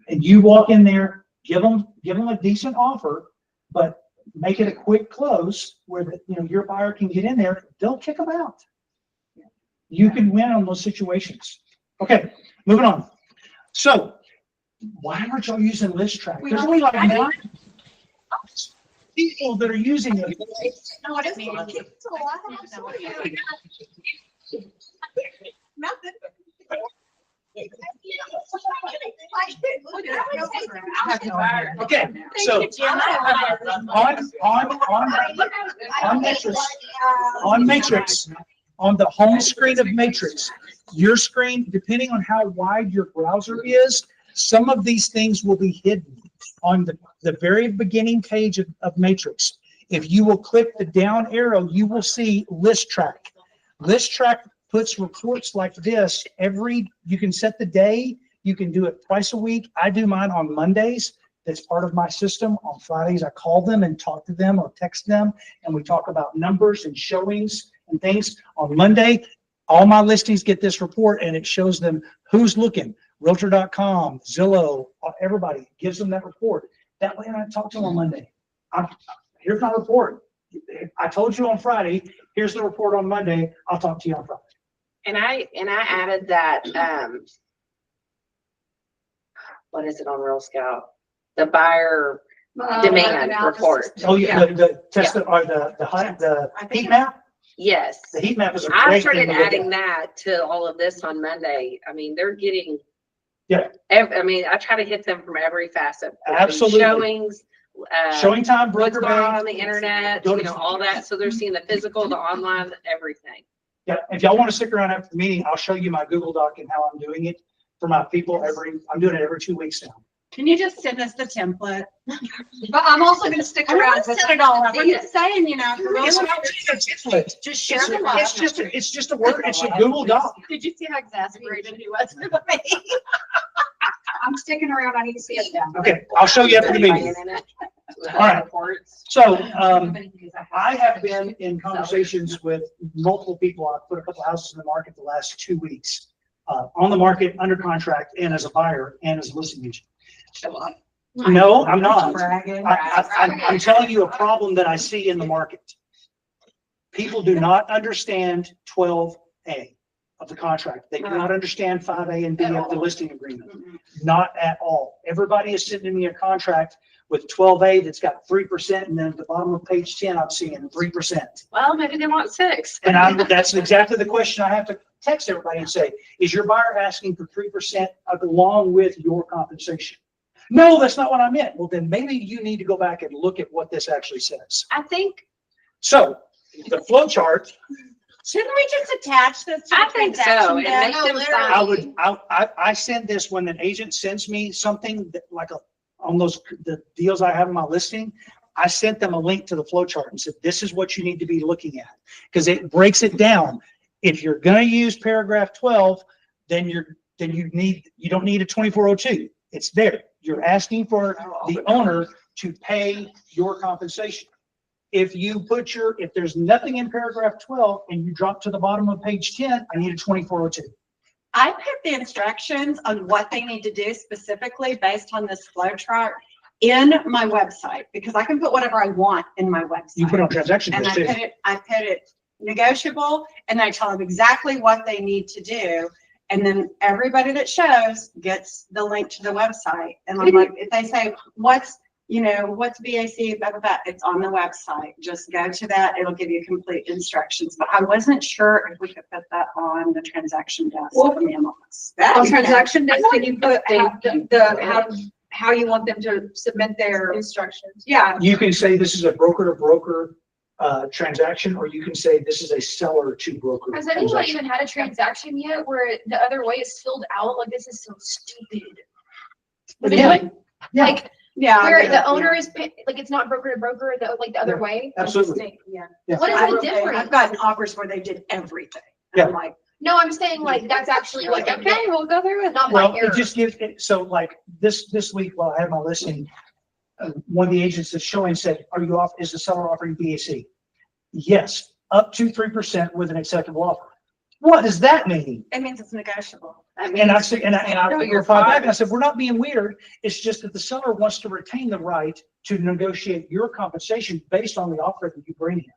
And you walk in there, give them a decent offer, but make it a quick close where your buyer can get in there. They'll kick them out. You can win on those situations. Okay, moving on. So why aren't y'all using list track? There's only like 9 people that are using it. No, what is it? Nothing. Okay, so on Matrix, on the home screen of Matrix, your screen, depending on how wide your browser is, some of these things will be hidden on the very beginning page of Matrix. If you will click the down arrow, you will see list track. List track puts reports like this you can set the day, you can do it twice a week. I do mine on Mondays. That's part of my system. On Fridays, I call them and talk to them or text them, and we talk about numbers and showings and things. On Monday, all my listings get this report, and it shows them who's looking. Realtor.com, Zillow, everybody gives them that report. That way, when I talk to them on Monday, here's my report. I told you on Friday, here's the report on Monday. I'll talk to you on Friday. And I added that, what is it on Real Scout? The buyer demand report. Oh, yeah, the test or the heat map. Yes. The heat map is a I great started thing to look adding at. that to all of this on Monday. I mean, they're getting. Yeah. I mean, I try to hit them from every facet. Absolutely. Showings, Showing time, what's broker going on bank. on the internet, Go to- you know, all that. So they're seeing the physical, the online, everything. Yeah, if y'all want to stick around after the meeting, I'll show you my Google Doc and how I'm doing it for my people I'm doing it every 2 weeks now. Can you just send us the template? But I'm also gonna stick around to set it all up. I'm just saying, you know, if you really It's want not a template. just share the love. It's just a word, it's a Google Doc. Did you see how exasperated he was with me? I'm sticking around. I need to see it now. Okay, I'll show you after the meeting. All right. So, I have been in conversations with multiple people. I've put a couple houses in the market the last 2 weeks, on the market, under contract, and as a buyer and as a listing agent. No, I'm not. I'm telling you a problem that I see in the market. People do not understand 12A of the contract. They do not understand 5A and B of the listing agreement. Not at all. Everybody is sending me a contract with 12A that's got 3%, and then at the bottom of page 10, I'm seeing 3%. Well, maybe they want 6. And that's exactly the question I have to text everybody and say, is your buyer asking for 3% along with your compensation? No, that's not what I meant. Well, then maybe you need to go back and look at what this actually says. I think, So the flow chart, shouldn't we just attach this to I the think so. transaction? And deck? make them I send this when an agent sends me something that on the deals I have in my listing, I sent them a link to the flow chart and said, this is what you need to be looking at. Because it breaks it down. If you're going to use paragraph 12, then you don't need a 2402. It's there. You're asking for the owner to pay your compensation. If there's nothing in paragraph 12 and you drop to the bottom of page 10, I need a 2402. I put the instructions on what they need to do specifically based on this flow chart in my website, because I can put whatever I want in my website. You put on transaction And list too. I put it negotiable, and I tell them exactly what they need to do. And then everybody that shows gets the link to the website. And I'm like, if they say, what's BAC, blah, blah, blah, it's on the website. Just go to that. It'll give you complete instructions. But I wasn't sure if we could put that on the transaction desk. Well, in the MLS. On transaction desk, can you put how you want them to submit their instructions? Yeah. You can say this is a broker to broker transaction, or you can say this is a seller to broker. Has anyone transaction. even had a transaction yet where the other way is filled out? Like, this is so stupid. Yeah. Yeah. Like, Yeah. where the owner is like, it's not broker to broker, the other way. Absolutely. Yeah. Yeah. What is the difference? I've gotten offers where they did everything. Yeah. I'm like, No, I'm saying like, that's actually like, okay, we'll go through it, not my Well, error. it just gives, so like this week while I had my listing, one of the agents that's showing said, is the seller offering BAC? Yes, up to 3% with an acceptable offer. What does that mean? it means it's negotiable. And I said, and I replied back and I said, we're not being weird. It's just that the seller wants to retain the right to negotiate your compensation based on the offer that you bring him.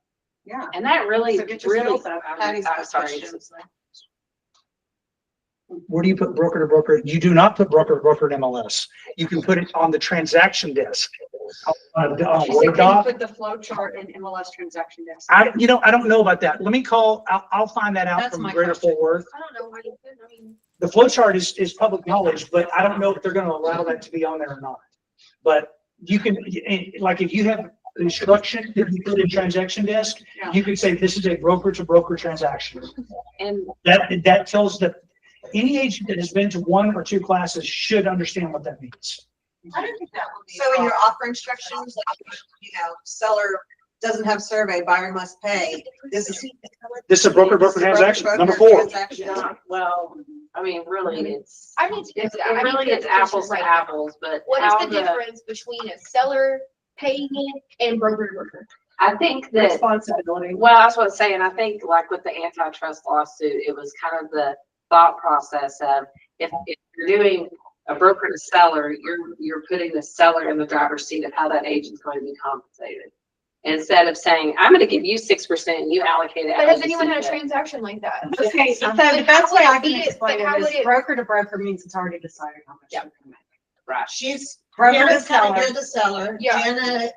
Yeah. And that really, So get your really, skills up. I'm sorry. Where do you put broker to broker? You do not put broker to broker in MLS. You can put it on the transaction desk. She said, can you put the flow chart in MLS transaction desk? I don't know about that. Let me I'll find that out That's from my Greater question. Fort Worth. I don't know why you could, I mean. The flow chart is public knowledge, but I don't know if they're going to allow that to be on there or not. But you can, like, if you have instruction that you put in transaction desk, Yeah. you can say this is a broker to broker transaction. And That tells that any agent that has been to 1 or 2 classes should understand what that means. I don't think that would be. So in your offer instructions, like, seller doesn't have survey, buyer must pay. This is a broker transaction, number 4. transaction. well, I mean, really, it's, I need to get to that. I need really to get it's to this apples to right now. apples, but What how is the difference between a seller paying it and broker to broker? I think that, Responsibility. well, that's what I'm saying. I think like with the antitrust lawsuit, it was kind of the thought process of if you're doing a broker to seller, you're putting the seller in the driver's seat of how that agent's going to be compensated. Instead of saying, I'm going to give you 6% and you allocate it. But how has you anyone see had a fit. transaction like that? Okay, so Like, the best way I can how explain would it is it- broker to broker means it's already decided how much. Yeah. you're gonna make. Right. She's, Broker to Jenna's seller. you're the seller. Yeah. Jenna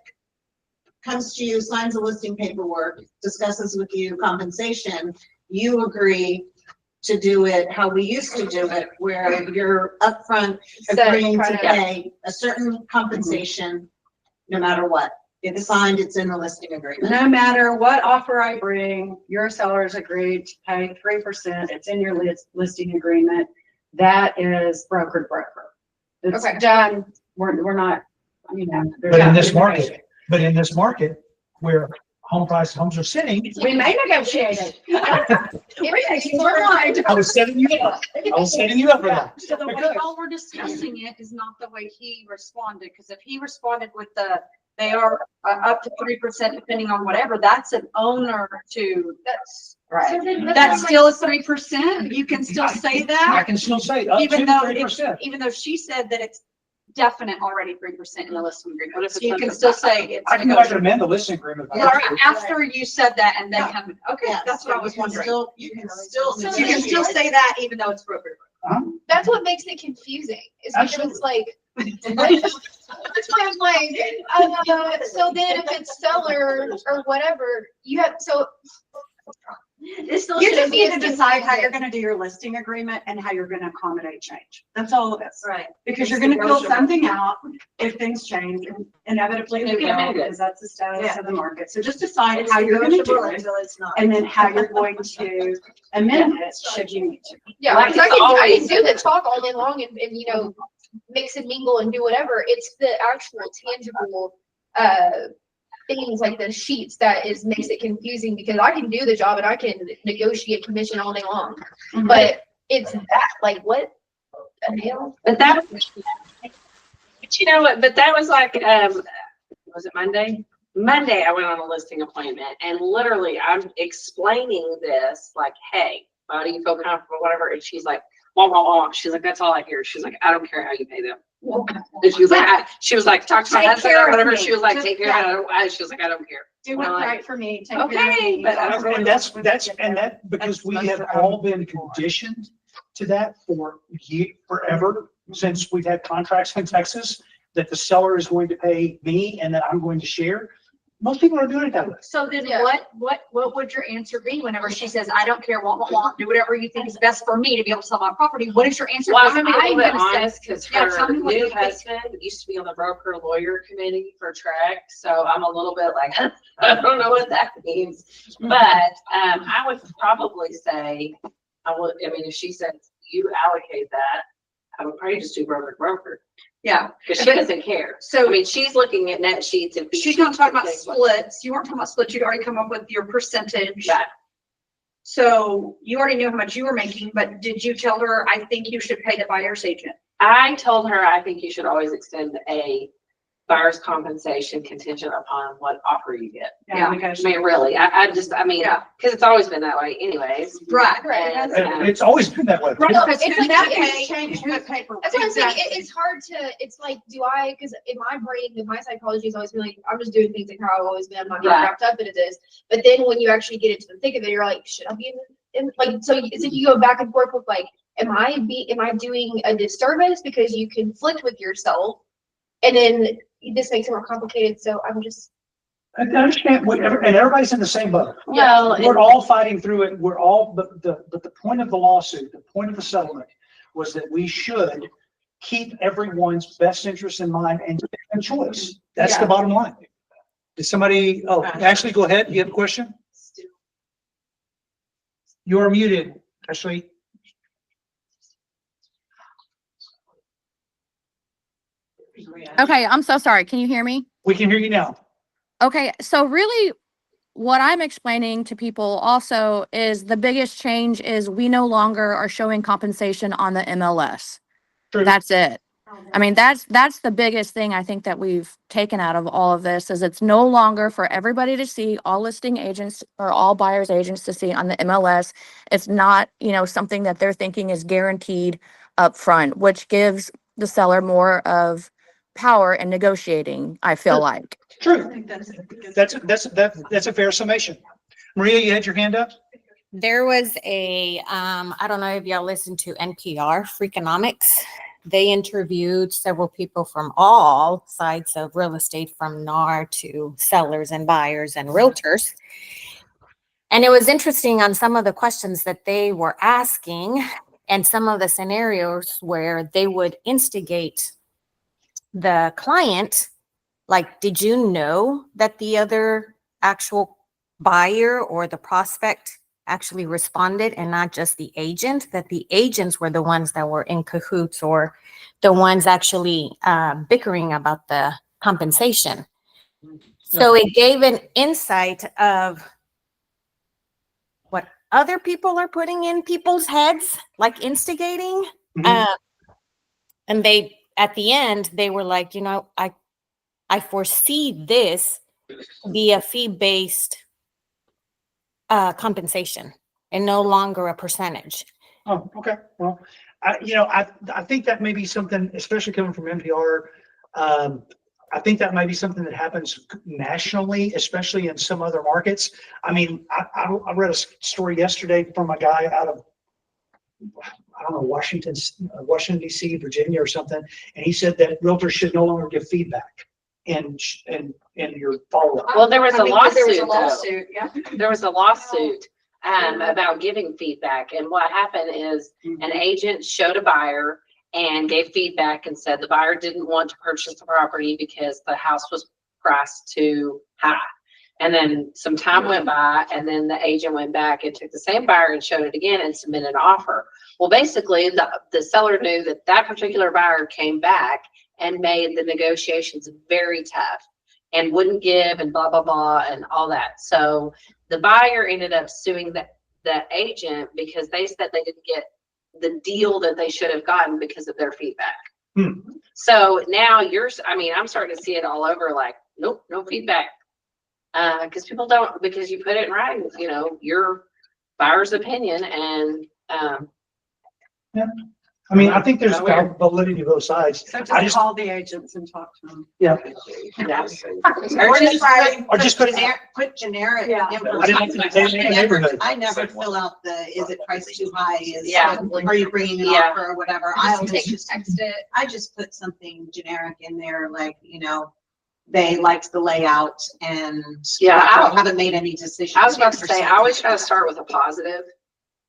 comes to you, signs the listing paperwork, discusses with you compensation. You agree to do it how we used to do it, where you're upfront Set agreeing kind to of- pay a certain compensation no matter what. It's signed, it's in the listing agreement. No matter what offer I bring, your sellers agreed to pay 3%. It's in your listing agreement. That is broker to broker. It's Okay. done. We're not, you know. there's But in not this negotiation. market where homes are sitting, We may negotiate it. I was setting you up. I was setting you up for that. So the way how we're discussing it is not the way he responded, because if he responded with they are up to 3% depending on whatever, that's an owner to, That's. right. So then That's still a 3%. You can still say I that, can still say up even to though 3%. even though she said that it's definite already 3% in the listing agreement. What if So it's you can under still that? say it's I can go back and negotiable. amend the listing agreement. if I All want right, to. after you said that and then Yeah. come, okay, Yes, that's what I you was can wondering. still- You can still. So You can still say that even though it's broker. That's what makes it confusing, is because it's like, that's why I'm like, so then if it's seller or whatever, you have, so. This still You shouldn't just be need as to decide how you're confusing. gonna do your listing agreement and how you're gonna accommodate change. That's all it is. Right. Because you're It's gonna fill negotiable. something out if things change, and inevitably they You can will, amend it. because that's the status Yeah. of the market. So just decide It's how you're gonna do negotiable it, until it's not. and then how you're going to amend it should you need to. Yeah, Like because it's I always- can do the talk all day long and, you know, mix and mingle and do whatever. It's the actual tangible, things like the sheets that makes it confusing, because I can do the job and I can negotiate commission all day long. But it's that, like, what the hell? But that, but you know what, but that was like, was it Monday? Monday, I went on a listing appointment and literally I'm explaining this, like, hey, do you feel comfortable, whatever? And she's like, wah, wah, wah. She's like, that's all I hear. She's like, I don't care how you pay them. And she was like, talk to my Take husband care or of whatever. me. She was like, Just- take care of it. She was like, I don't care. Do what's Right. right for me. Take care of Okay, me. but I don't And because we have all been conditioned to that forever, since we've had contracts in Texas, that the seller is going to pay me and that I'm going to share. Most people are doing it that way. So then Yeah. what would your answer be whenever she says, I don't care, do whatever you think is best for me to be able to sell my property? What is your answer? Well, I'm Because gonna be a little bit gonna say- honest, because Yeah, tell her me what new you think. husband used to be on the broker lawyer committee for track, so I'm a little bit like, I don't know what that means. But, I would probably say, I mean, if she says you allocate that, I would probably just do broker to broker, Yeah, because she doesn't care. so I mean, she's looking at net sheets and. she's not talking about splits. You weren't talking about splits. You'd already come up with your percentage. Right. So you already knew how much you were making, but did you tell her, I think you should pay the buyer's agent? I told her, I think you should always extend a buyer's compensation contingent upon what offer you get. yeah, I because mean, really, I mean, Yeah. because it's always been that way anyways. Right. And, And it's always been that way. Right, It's in like- that it's- case, change the paper. That's what I'm saying. Exactly. It's hard to, it's like, because in my brain, in my psychology has always been like, I'm just doing things like how I've always been. I'm not getting Right. wrapped up in it is. But then when you actually get into the thick of it, you're like, should I be like, so you go back and forth with like, am I doing a disservice because you conflict with yourself? And then this makes it more complicated. So I'm just. I understand, and everybody's in the same boat. Well, We're all fighting through it. But the point of the lawsuit, the point of the settlement was that we should keep everyone's best interest in mind and choice. That's the bottom line. Did somebody, Ashley, go ahead. You have a question? You're muted, Ashley. Okay, I'm so sorry. Can you hear me? We can hear you now. Okay, so really what I'm explaining to people also is the biggest change is we no longer are showing compensation on the MLS. True. That's it. I mean, that's the biggest thing I think that we've taken out of all of this is it's no longer for everybody to see, all listing agents or all buyers agents to see on the MLS. It's not, something that they're thinking is guaranteed up front, which gives the seller more of power in negotiating, I feel Sure. like. True. That's a fair summation. Maria, you had your hand up? There was I don't know if y'all listened to NPR, Freakonomics. They interviewed several people from all sides of real estate, from NAR to sellers and buyers and realtors. And it was interesting on some of the questions that they were asking and some of the scenarios where they would instigate the client, like, did you know that the other actual buyer or the prospect actually responded and not just the agent, that the agents were the ones that were in cahoots or the ones actually bickering about the compensation? So it gave an insight of what other people are putting in people's heads, like instigating. Mhm. And they, at the end, they were like, you know, I foresee this to be a fee-based compensation and no longer a percentage. Oh, okay. Well, I think that may be something, especially coming from NPR. I think that might be something that happens nationally, especially in some other markets. I mean, I read a story yesterday from a guy out of, I don't know, Washington DC, Virginia or something. And he said that realtors should no longer give feedback in your follow-up. Well, there was a There was a lawsuit, though. lawsuit, yeah. There was a lawsuit about giving feedback. And what happened is an agent showed a buyer and gave feedback and said the buyer didn't want to purchase the property because the house was priced too high. And then some time went by, and then the agent went back and took the same buyer and showed it again and submitted an offer. Well, basically, the seller knew that that particular buyer came back and made the negotiations very tough and wouldn't give and blah, blah, blah, and all that. So the buyer ended up suing the agent because they said they didn't get the deal that they should have gotten because of their feedback. So now I'm starting to see it all over, like, nope, no feedback. Because people don't, because you put it in writing, you know, your buyer's opinion, and Yeah. I mean, I think there's validity to both sides. So I just just, call the agents and talk to them. yeah, Or just put it- put generic. Yeah. I didn't have to say in the neighborhood. I never fill out the, is it priced too high? Yeah. Are you bringing an Yeah. offer or whatever? Text it. I just put something generic in there, like, you know, they liked the layout and Yeah, I haven't made any decisions. I was about to yet or say, I something. always try to start with a positive.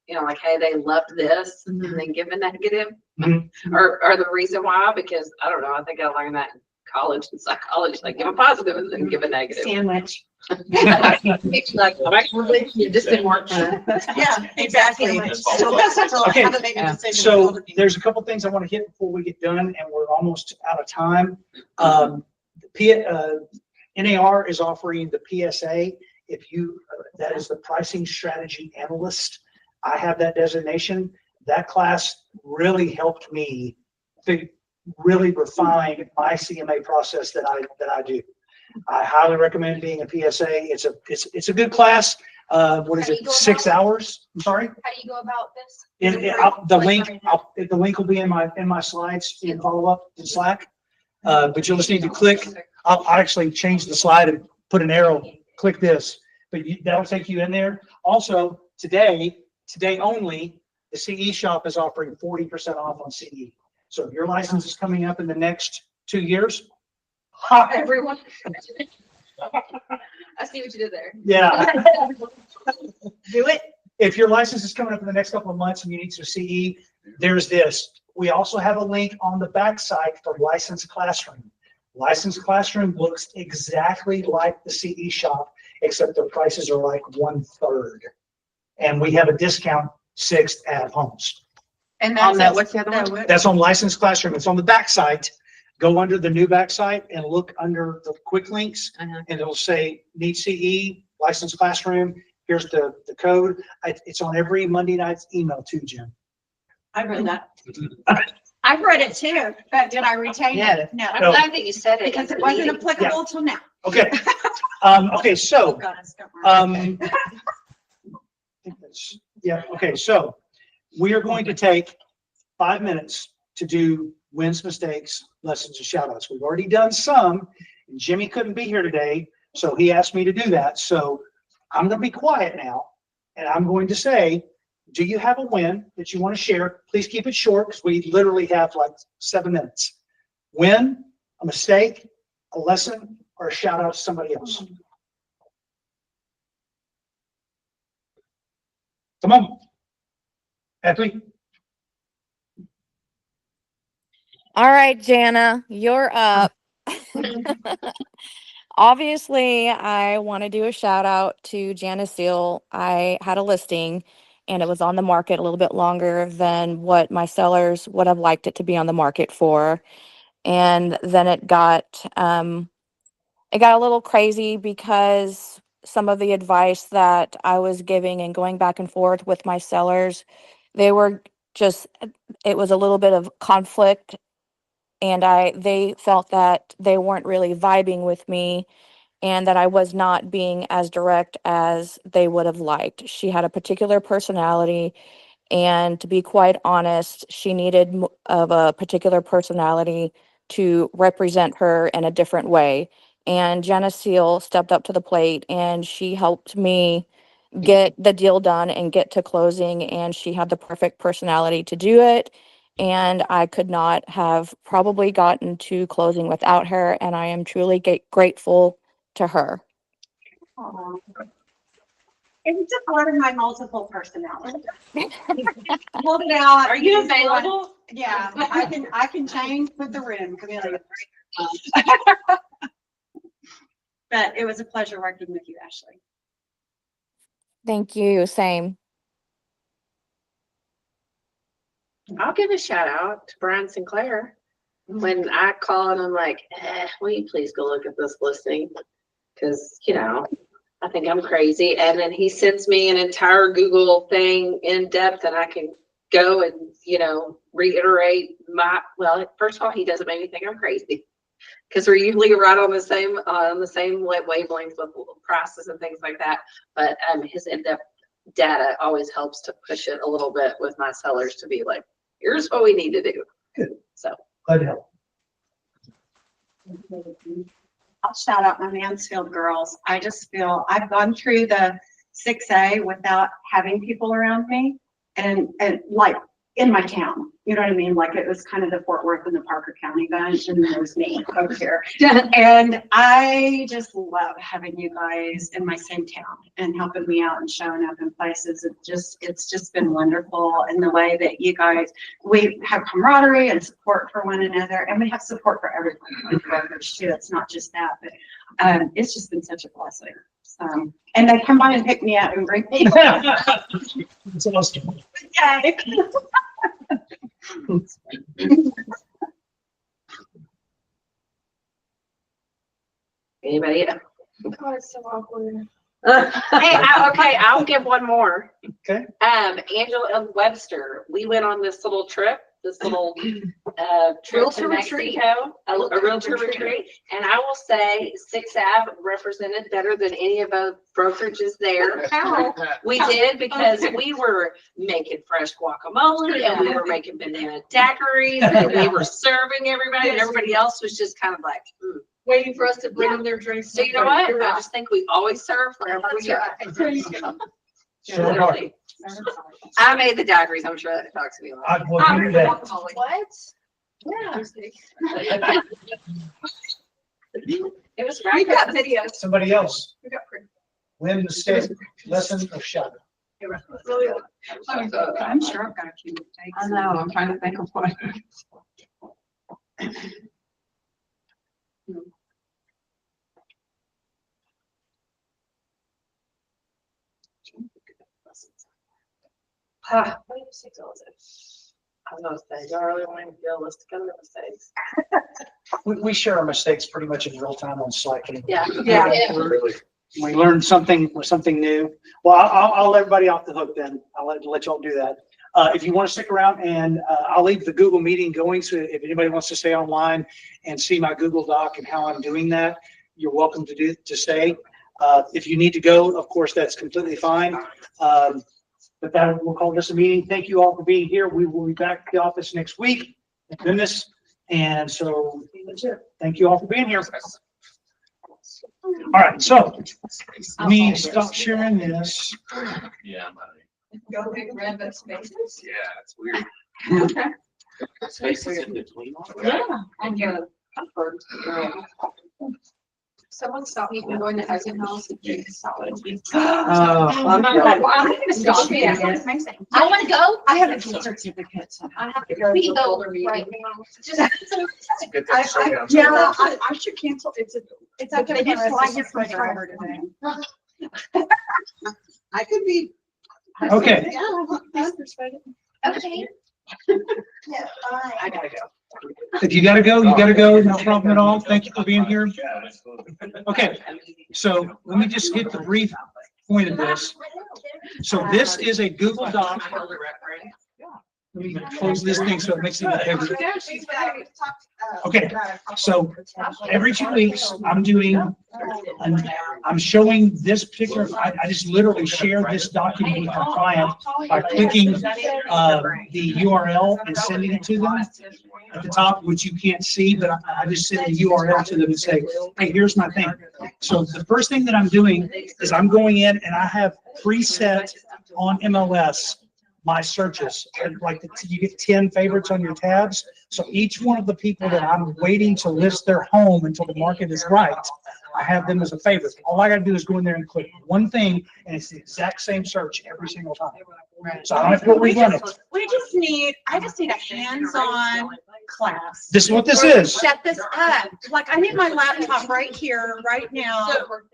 You know, like, hey, they loved this, and then give a negative, Mhm. or the reason why, because I don't know, I think I learned that in college and psychology, like give a positive and then give a negative. Sandwich. Like, I'm actually, it just didn't work. Yeah, exactly. So Okay, haven't made a decision. So there's a couple things I want to hit before we get done, and we're almost out of time. NAR is offering the PSA. If you, that is the pricing strategy analyst. I have that designation. That class really helped me to really refine my CMA process that I do. I highly recommend being a PSA. It's a good class. What is it? 6 hours? I'm sorry. How do you go about this? The link will be in my slides in follow-up in Slack. But you'll just need to click. I'll actually change the slide and put an arrow, click this, but that'll take you in there. Also, today only, the CE shop is offering 40% off on CE. So if your license is coming up in the next 2 years, Everyone. I see what you did there. yeah. Do it. If your license is coming up in the next couple of months and you need some CE, there's this. We also have a link on the backside for Licensed Classroom. Licensed Classroom looks exactly like the CE shop, except the prices are like 1/3. And we have a discount 6th at homes. And On that, that's, what's the other one? That's on Licensed Classroom. It's on the backside. Go under the new backside and look under the quick links, and it'll say need CE, Licensed Classroom. Here's the code. It's on every Monday night's email too, Jim. I read that. I've read it too, but did I retain it? No, I'm glad that you said it. because it wasn't applicable till now. Okay. Okay, so, Got us, don't worry. yeah, okay, so we are going to take 5 minutes to do wins, mistakes, lessons, and shout outs. We've already done some, and Jimmy couldn't be here today, so he asked me to do that. So I'm going to be quiet now, and I'm going to say, do you have a win that you want to share? Please keep it short, because we literally have like 7 minutes. Win, a mistake, a lesson, or a shout out to somebody else. Come on. Ashley? All right, Jana, you're up. Obviously, I want to do a shout out to Janice Seal. I had a listing and it was on the market a little bit longer than what my sellers would have liked it to be on the market for. And then it got a little crazy because some of the advice that I was giving and going back and forth with my sellers, they were just, it was a little bit of conflict, and they felt that they weren't really vibing with me and that I was not being as direct as they would have liked. She had a particular personality, and to be quite honest, she needed of a particular personality to represent her in a different way. And Jenna Seal stepped up to the plate and she helped me get the deal done and get to closing. And she had the perfect personality to do it. And I could not have probably gotten to closing without her. And I am truly grateful to her. Aw. It's just one of my multiple personalities. Hold it out. Are you available? Yeah, I can change with the room. Chameleon. But it was a pleasure working with you, Ashley. Thank you. Same. I'll give a shout out to Brian Sinclair. When I call and I'm like, will you please go look at this listing? Because, I think I'm crazy. And then he sends me an entire Google thing in depth and I can go and, reiterate first of all, he doesn't make me think I'm crazy because we're usually right on the same wavelength with prices and things like that. But his in-depth data always helps to push it a little bit with my sellers to be like, here's what we need to do. Good. So Glad to help. I'll shout out my Mansfield girls. I just feel I've gone through the 6A without having people around me and like in my town, you know what I mean? Like it was kind of the Fort Worth and the Parker County bunch and then there's me over here. And I just love having you guys in my same town and helping me out and showing up in places. It's just been wonderful. And the way that you guys, we have camaraderie and support for one another, and we have support for everyone in brokerage too. It's not just that, but it's just been such a blessing. And they come by and pick me up and bring me. It's awesome. Yay. anybody else? God, it's so awkward. Okay, I'll give one more. Okay. Angela Webster, we went on this little trip trip to Mexico, a realtor retreat. And I will say 6 Ave represented better than any of the brokerages there. We did because we were making fresh guacamole and we were making banana daiquiris and we were serving everybody and everybody else was just kind of like, Waiting for us to bring them their drinks. So you know what? I just think we always serve wherever we go. Literally. I made the daiquiris. I'm sure that talks to me a lot. I will do that. What? Yeah. It was We right. got videos. Somebody else. We got print. Win, mistake, lesson, or shout. Really. I'm sure I've got a few mistakes. I know, I'm trying to think of one. What mistakes was it? I was gonna say, do I really want to be a list of other mistakes? We share our mistakes pretty much in real time on Slack. Yeah. Really. We learn something new. Well, I'll let everybody off the hook then. I'll let y'all do that. If you want to stick around, and I'll leave the Google meeting going, so if anybody wants to stay online and see my Google Doc and how I'm doing that, you're welcome to stay. If you need to go, of course, that's completely fine. But that we'll call this a meeting. Thank you all for being here. We will be back at the office next week. Thank goodness. And so that's it. Thank you all for being here. All right, so we stop sharing this. Yeah. Go big red spaces. Yeah, it's weird. Spaces in between. Yeah. And Someone stopped me from going to housing house and doing solid. I'm gonna stop me. I want to go. I have a gift certificate. So I have to go. We go right now. Just. I should cancel. It's okay. They just like It's my driver today. I could be. Okay. Okay. I gotta go. If you gotta go, you gotta go. No problem at all. Thank you for being here. Okay, so let me just get the brief point of this. So this is a Google Doc. Let me close this thing so it makes it look bigger. Okay, so every 2 weeks, I'm showing this particular, I just literally share this document with my client by clicking the URL and sending it to them at the top, which you can't see, but I just send the URL to them and say, hey, here's my thing. So the first thing that I'm doing is I'm going in and I have preset on MLS my searches, and like you get 10 favorites on your tabs. So each one of the people that I'm waiting to list their home until the market is right, I have them as a favorite. All I gotta do is go in there and click one thing, and it's the exact same search every single time. So I don't have to go rerun it. I just need a hands-on class. This is what this is. Set this up. Like, I need my laptop right here, right now,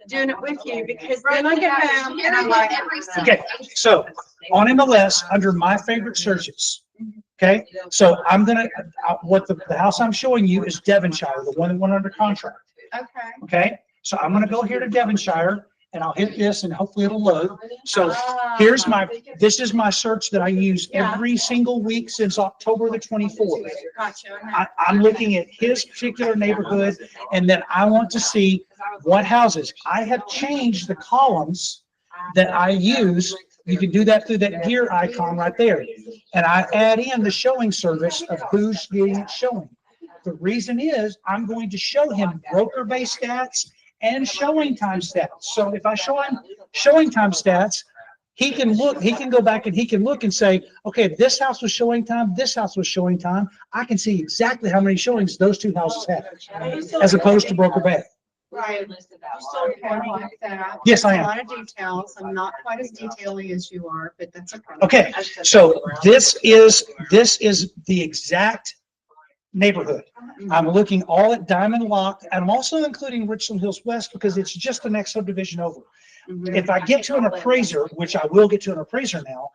doing it with you, because then I get home and I'm like, Okay, so on MLS, under my favorite searches, okay? So I'm gonna, the house I'm showing you is Devonshire, the one that went under contract, okay. okay? So I'm gonna go here to Devonshire, and I'll hit this, and hopefully it'll load. So here's this is my search that I use every single week since October the 24th. Gotcha. I'm looking at his particular neighborhood, and then I want to see what houses. I have changed the columns that I use. You can do that through that gear icon right there. And I add in the showing service of who's getting it showing. The reason is I'm going to show him broker-based stats and showing time stats. So if I show him showing time stats, he can go back and he can look and say, okay, this house was showing time, this house was showing time. I can see exactly how many showings those two houses had, as opposed to broker bay. Right. Yes, I am. A lot of details. I'm not quite as detailing as you are, but that's okay. Okay, so this is the exact neighborhood. I'm looking all at Diamond Lock, and I'm also including Richland Hills West because it's just the next subdivision over. If I get to an appraiser, which I will get to an appraiser now,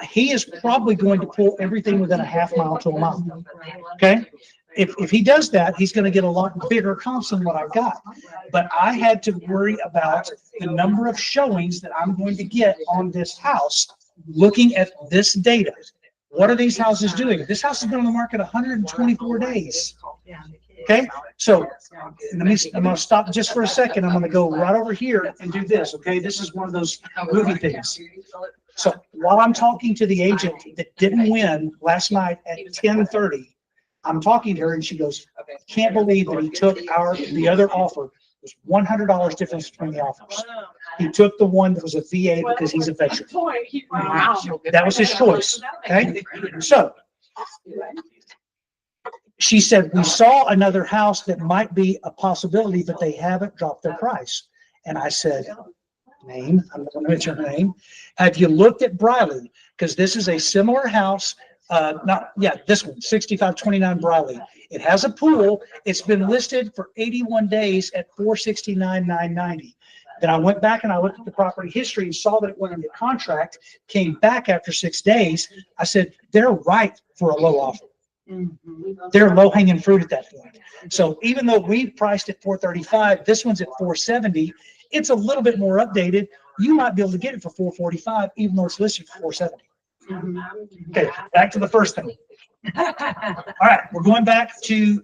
he is probably going to pull everything within a half mile to a mile. Okay? If he does that, he's going to get a lot bigger comps than what I've got. But I had to worry about the number of showings that I'm going to get on this house looking at this data. What are these houses doing? This house has been on the market 124 days. Okay, so I'm going to stop just for a second. I'm going to go right over here and do this. Okay, this is one of those movie things. So while I'm talking to the agent that didn't win last night at 10:30, I'm talking to her and she goes, can't believe that he took the other offer. There's $100 difference between the offers. He took the one that was a VA because he's a veteran. That was his choice. Okay, so she said, we saw another house that might be a possibility, but they haven't dropped their price. And I said, name, I'm not going to mention her name. Have you looked at Briley? Because this is a similar house. This one, 6529 Briley. It has a pool. It's been listed for 81 days at $469,990. Then I went back and I looked at the property history and saw that it went under contract, came back after 6 days. I said, they're right for a low offer. They're low hanging fruit at that point. So even though we priced at 435, this one's at 470. It's a little bit more updated. You might be able to get it for 445, even though it's listed for 470. Okay, back to the first thing. All right, we're going back to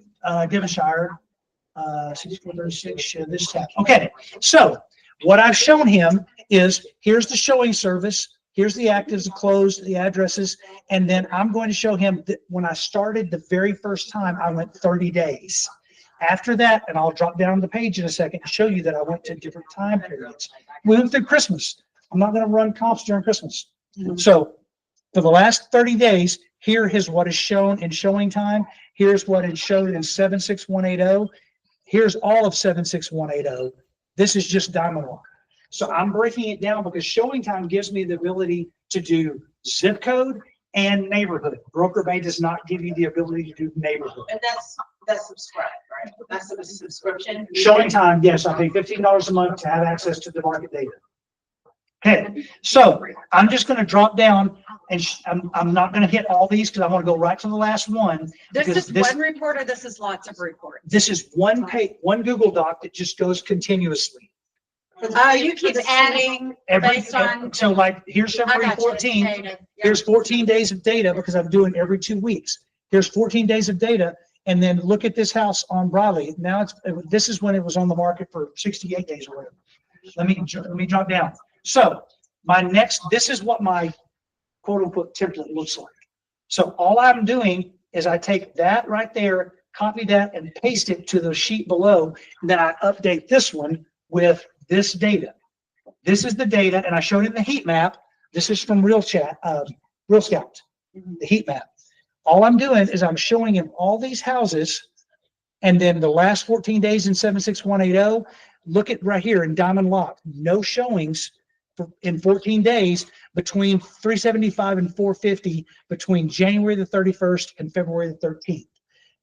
Devonshire. 6436, this tab. Okay, so what I've shown him is here's the showing service. Here's the actives, the closed, the addresses, and then I'm going to show him that when I started the very first time, I went 30 days. After that, and I'll drop down the page in a second to show you that I went to different time periods. We went through Christmas. I'm not going to run comps during Christmas. So for the last 30 days, here is what is shown in showing time. Here's what is shown in 76180. Here's all of 76180. This is just Diamond Lock. So I'm breaking it down because showing time gives me the ability to do zip code and neighborhood. Broker Bay does not give you the ability to do neighborhood. And that's subscribed, right? That's a subscription. Showing time, yes, I pay $15 a month to have access to the market data. Okay, so I'm just going to drop down and I'm not going to hit all these because I want to go right to the last one. This because is one report or this is lots of reports? This is one page, one Google Doc that just goes continuously. You keep adding based on. So like, here's I February got you. 14th. Data. Yeah. Here's 14 days of data because I'm doing every 2 weeks. Here's 14 days of data. And then look at this house on Briley. Now this is when it was on the market for 68 days or whatever. Let me drop down. So this is what my quote unquote template looks like. So all I'm doing is I take that right there, copy that and paste it to the sheet below. And then I update this one with this data. This is the data, and I showed it in the heat map. This is from Real Scout, the heat map. All I'm doing is I'm showing him all these houses, and then the last 14 days in 76180. Look at right here in Diamond Lock, no showings in 14 days between 375 and 450 between January the 31st and February the 13th.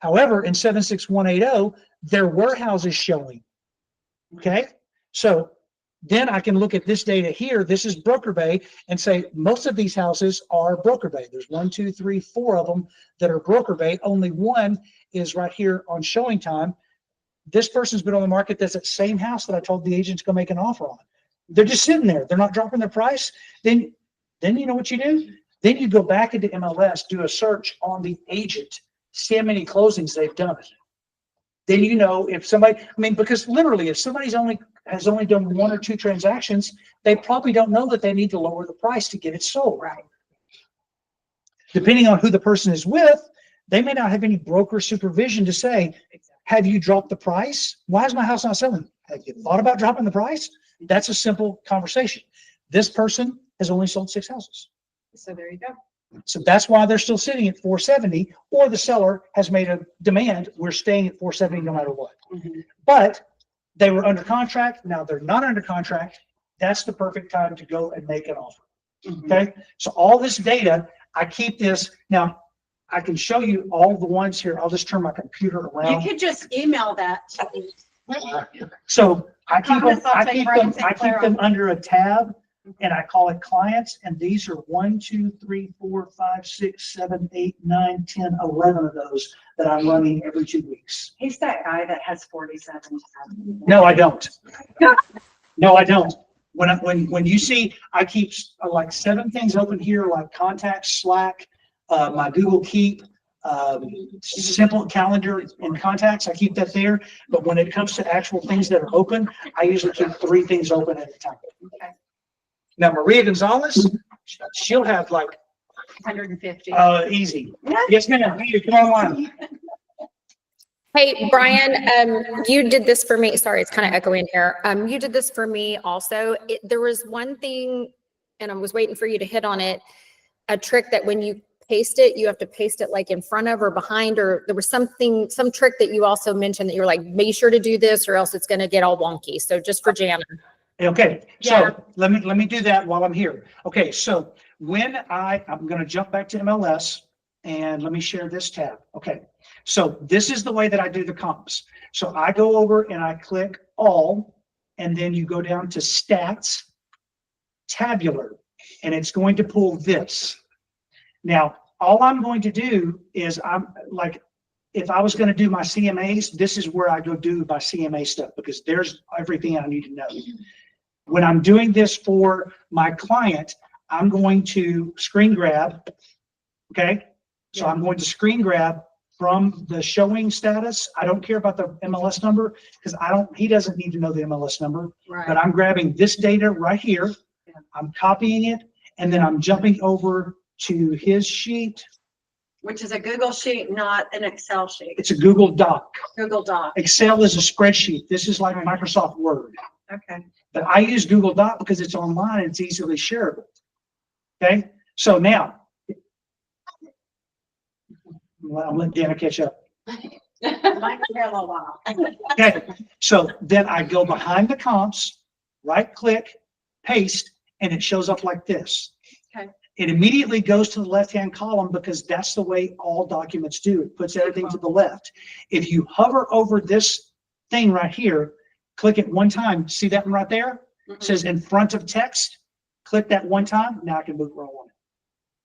However, in 76180, there were houses showing. Okay, so then I can look at this data here. This is Broker Bay and say most of these houses are Broker Bay. There's 1, 2, 3, 4 of them that are Broker Bay. Only one is right here on showing time. This person's been on the market. That's that same house that I told the agent to go make an offer on. They're just sitting there. They're not dropping their price. Then you know what you do? Then you go back into MLS, do a search on the agent, see how many closings they've done. Then you know if somebody, because literally if somebody's has only done 1 or 2 transactions, they probably don't know that they need to lower the price to get it sold. Right. Depending on who the person is with, they may not have any broker supervision to say, have you dropped the price? Why is my house not selling? Have you thought about dropping the price? That's a simple conversation. This person has only sold 6 houses. So there you go. So that's why they're still sitting at 470, or the seller has made a demand. We're staying at 470 no matter what. Mm-hmm. But they were under contract. Now they're not under contract. That's the perfect time to go and make an offer. Mm-hmm. Okay. So all this data, I keep this. Now I can show you all the ones here. I'll just turn my computer around. You could just email that to me. So I keep them, I'll take them under a tab, and I call it clients. And these are 1, 2, 3, 4, 5, 6, 7, 8, 9, 10, 11 of those that I'm running every 2 weeks. He's that guy that has 47. No, I don't. No, I don't. When you see, I keep like 7 things open here, like contacts, Slack, my Google Keep, simple calendar and contacts. I keep that there. But when it comes to actual things that are open, I usually keep 3 things open at a time. Okay. Now, Maria Gonzalez, she'll have like 150. Easy. Yes, ma'am. Hey, come online. Hey, Brian, you did this for me. Sorry, it's kind of echoing here. You did this for me also. There was one thing, and I was waiting for you to hit on it, a trick that when you paste it, you have to paste it like in front of or behind, or there was some trick that you also mentioned that you were like, be sure to do this or else it's going to get all wonky. So just for Jana. Okay, Yeah. so let me do that while I'm here. Okay, so when I'm going to jump back to MLS and let me share this tab. Okay, so this is the way that I do the comps. So I go over and I click all, and then you go down to stats, tabular, and it's going to pull this. Now, all I'm going to do is if I was going to do my CMAs, this is where I go do my CMA stuff because there's everything I need to know. When I'm doing this for my client, I'm going to screen grab. Okay. So I'm going to screen grab from the showing status. I don't care about the MLS number because he doesn't need to know the MLS number, Right. but I'm grabbing this data right here. I'm copying it, and then I'm jumping over to his sheet. Which is a Google sheet, not an Excel sheet. It's a Google Doc. Google Doc. Excel is a spreadsheet. This is like Microsoft Word. Okay. But I use Google Doc because it's online and it's easily shareable. Okay, so now, well, I'll let Dana catch up. Might be here a little while. Okay, so then I go behind the comps, right click, paste, and it shows up like this. Okay. It immediately goes to the left-hand column because that's the way all documents do. It puts everything to the left. If you hover over this thing right here, click it one time, see that one right there? It says in front of text, click that one time, now I can move where I want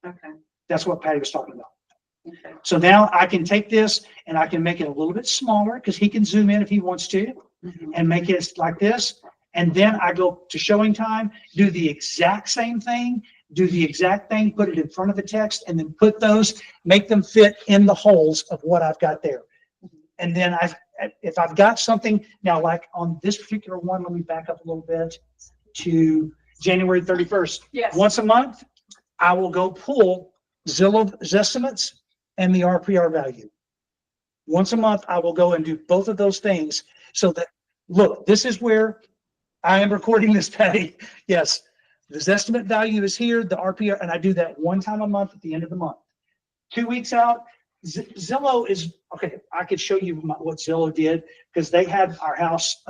it. Okay. That's what Patty was talking about. Okay. So now I can take this and I can make it a little bit smaller because he can zoom in if he wants to and make it like this. And then I go to showing time, do the exact same thing, put it in front of the text, and then put those, make them fit in the holes of what I've got there. And then if I've got something, now like on this particular one, let me back up a little bit to January 31st. Yes. Once a month, I will go pull Zillow's estimates and the RPR value. Once a month, I will go and do both of those things so that, look, this is where I am recording this, Patty. Yes, this estimate value is here, the RPR, and I do that one time a month at the end of the month. 2 weeks out, Zillow is, okay, I could show you what Zillow did because they had our house,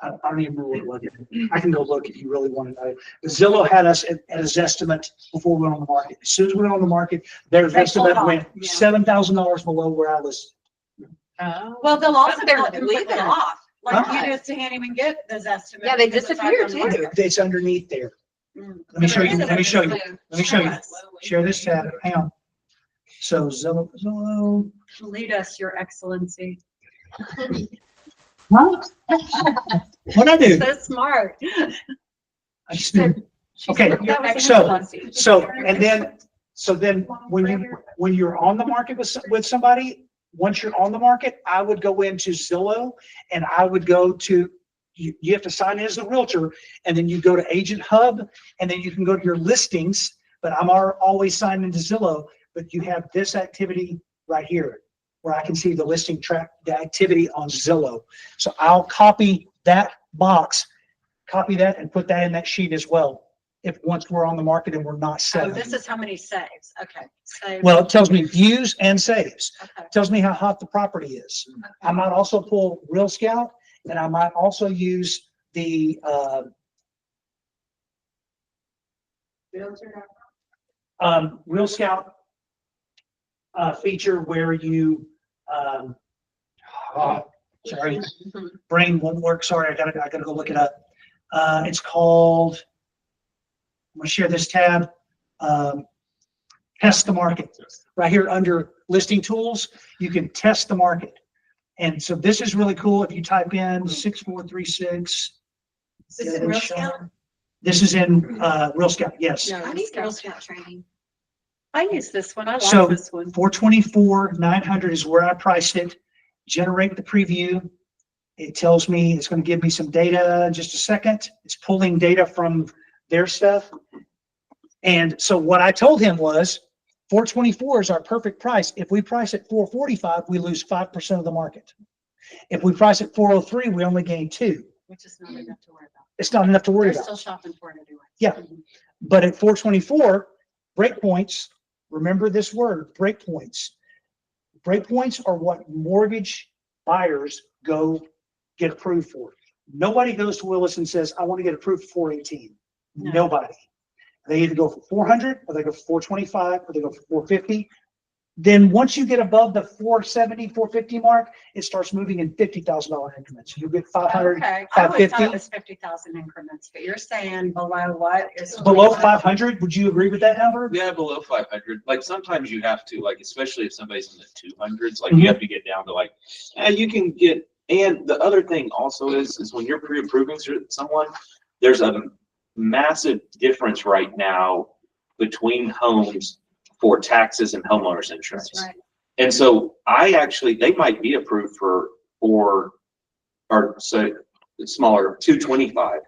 I don't even remember what it was. I can go look if you really want to know. But Zillow had us at his estimate before we went on the market. As soon as we went on the market, their estimate went $7,000 below where I was. Well, they'll also They're leave it leaving. off. Like Huh? you just can't even get those estimates. Yeah, they because it's disappear not on the too. market. It's underneath there. Mm. Let me show you. Let me show you. Show Let me show you. us. Share this tab. Hang on. So Zillow. Lead us, Your Excellency. What? What'd I do? So smart. I just did. Okay, That was so- excellency. So then when you're on the market with somebody, once you're on the market, I would go into Zillow and I would go to, you have to sign in as the realtor, and then you go to Agent Hub, and then you can go to your listings, but I'm always signed into Zillow, but you have this activity right here where I can see the listing track, the activity on Zillow. So I'll copy that box, copy that and put that in that sheet as well. If once we're on the market and we're not Oh, selling. this is how many saves. Okay. Save. Well, it tells me views and saves. Okay. It tells me how hot the property is. I might also pull Real Scout, and I might also use the Real Scout feature where you sorry, brain won't work. Sorry, I gotta go look it up. It's called, I'm gonna share this tab. Test the market. Right here under listing tools, you can test the market. And so this is really cool. If you type in 6436. Is this in Real Scout? This is in Real Scout, yes. No, I Real need Girl Scout. Scout training. I use this one. I like So this one. 424,900 is where I priced it. Generate the preview. It tells me it's going to give me some data in just a second. It's pulling data from their stuff. And so what I told him was 424 is our perfect price. If we price at 445, we lose 5% of the market. If we price at 403, we only gain 2. Which is not enough to worry about. It's not enough to worry They're about. still shopping for it anyway. Yeah. But at 424, breakpoints, remember this word, breakpoints. Breakpoints are what mortgage buyers go get approved for. Nobody goes to Willis and says, I want to get approved for 418. No. Nobody. They either go for 400 or they go for 425 or they go for 450. Then once you get above the 470, 450 mark, it starts moving in $50,000 increments. You get 500, Okay, I always thought 550. it was 50,000 increments, but you're saying below what is? Below 500, would you agree with that number? Yeah, below 500. Like sometimes you have to, like, especially if somebody's in the 200s, like Mhm. you have to get down to like, you can get. And the other thing also is when you're pre-approving someone, there's a massive difference right now between homes for taxes and homeowners insurance. That's right. And so they might be approved for or so smaller 225,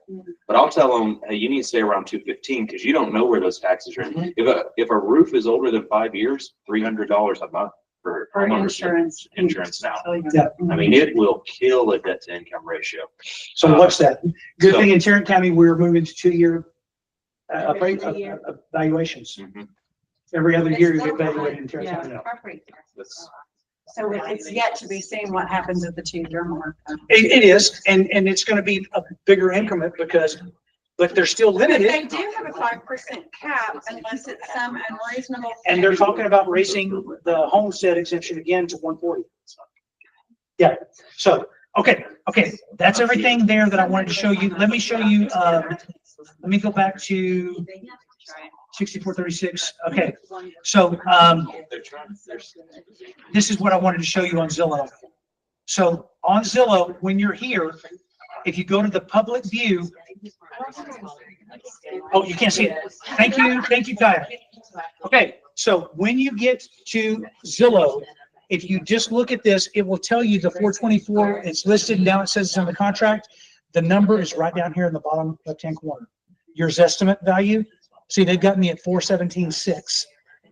but I'll tell them, hey, you need to stay around 215 because you don't know where those taxes are. If a roof is older than 5 years, $300 a month for For homeowners insurance now. Yeah. I mean, it will kill a debt to income ratio. So what's that? Good so- thing in Tarrant County, we're moving to 2-year Every other year. evaluations. Mhm. Every other year you It's evaluate in Tarrant Yeah, County. property taxes. That's- So it's yet to be seen what happens at the 2-year mark. It is, and it's gonna be a bigger increment but they're still But they limited. do have a 5% cap unless it's some unreasonable. And they're talking about raising the homestead exemption again to 140. Yeah, so, okay, that's everything there that I wanted to show you. Let me show you, let me go back to 6436. Okay, so, this is what I wanted to show you on Zillow. So on Zillow, when you're here, if you go to the public view, oh, you can't see it. Thank you, Kaya. Okay, so when you get to Zillow, if you just look at this, it will tell you the 424, it's listed, now it says it's on the contract. The number is right down here in the bottom left-hand corner. Your Zestimate value, see, they've got me at 417.6.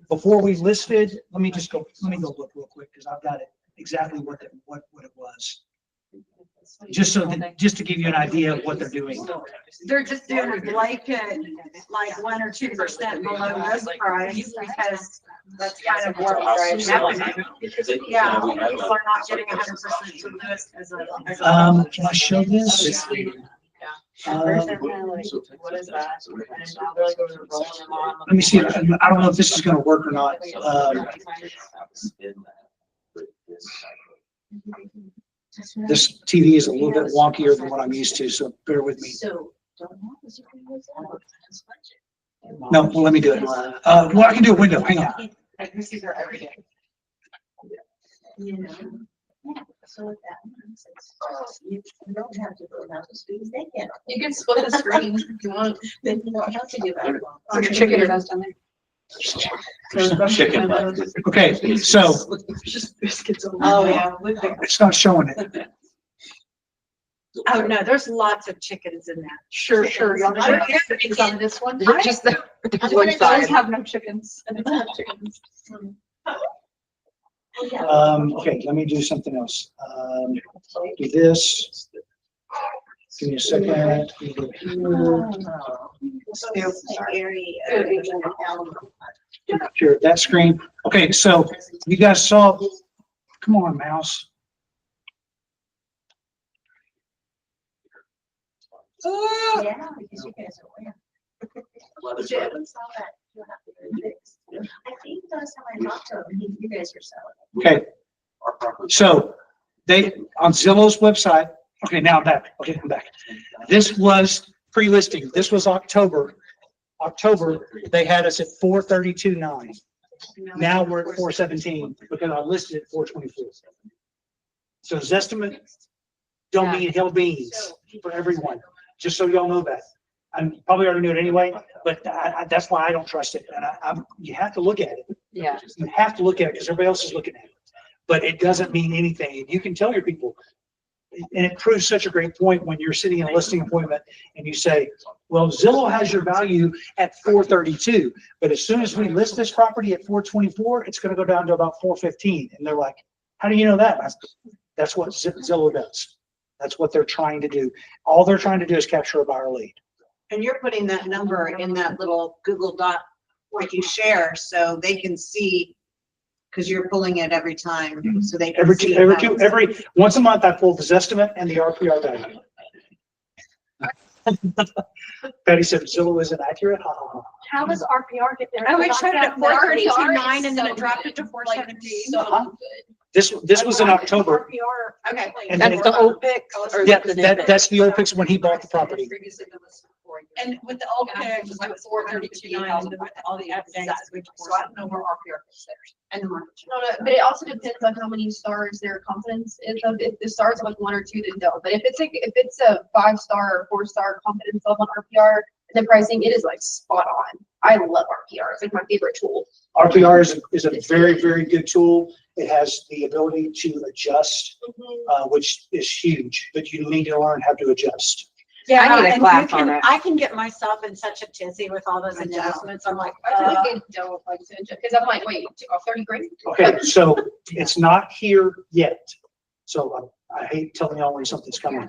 Before we listed, let me go look real quick, because I've got it exactly what it was. Just to give you an idea of what they're doing. They're just doing a blanket, like 1 or 2% below this price because that's kind of what it's happening. Yeah, people are not getting 100% to this as a. Can I show this? What is that? Let me see. I don't know if this is going to work or not. This TV is a little bit wonkier than what I'm used to, so bear with me. No, well, let me do it. Well, I can do a window. Hang on. You can split the screen if you want. Then you don't have to do that. Or your chicken or does down there. Chicken. Okay, so Just biscuits. Oh, yeah. it's not showing it. Oh, no, there's lots of chickens in that. Sure. Y'all know I- it's on this one. I- Just the I one wanna side. those Have no chickens. Okay, let me do something else. Do this. Give me a second. Sure, that screen. Okay, so you guys saw, come on, mouse. Yeah, because you guys are aware. I think last time I talked to him, you guys are selling. Okay, so they, on Zillow's website, okay, now I'm back. Okay, I'm back. This was pre-listing. This was October. They had us at 432.9. Now we're at 417 because I listed at 424. So Zestimate don't mean hell beans for everyone, just so y'all know that. I probably already knew it anyway, but that's why I don't trust it. And you have to look at it. Yeah. You have to look at it because everybody else is looking at it. But it doesn't mean anything. You can tell your people, and it proves such a great point when you're sitting in a listing appointment and you say, well, Zillow has your value at 432, but as soon as we list this property at 424, it's going to go down to about 415. And they're like, how do you know that? That's what Zillow does. That's what they're trying to do. All they're trying to do is capture a buyer lead. And you're putting that number in that little Google Doc what you share so they can see, because you're pulling it every time, so they can see. Every once a month I pull the Zestimate and the RPR value. Patty said Zillow isn't accurate. Ha, ha, ha. How does RPR get there? Oh, it showed it at The RPR 432.9 and then is it dropped it to so 417. good. This was in October. RPR, okay. And That's the old pics? or Yeah, the new pics? that's the old pics when he bought the property. And with the old pics, like 432.9 with all the updates. So I don't know where RPR is there. And the market. No, but it also depends on how many stars their confidence is of. If the stars are like 1 or 2, then no. But if it's a 5-star or 4-star confidence level on RPR, the pricing, it is like spot on. I love RPR. It's like my favorite tool. RPR is a very, very good tool. It has the ability to adjust, which is huge, but you need to learn how to adjust. Yeah, I need a and class you can- on it. I can get myself in such a tizzy with all those adjustments. I'm like, I really don't like to adjust because I'm like, wait, you took off 30 grand? Okay, so it's not here yet. So I hate telling y'all when something's coming.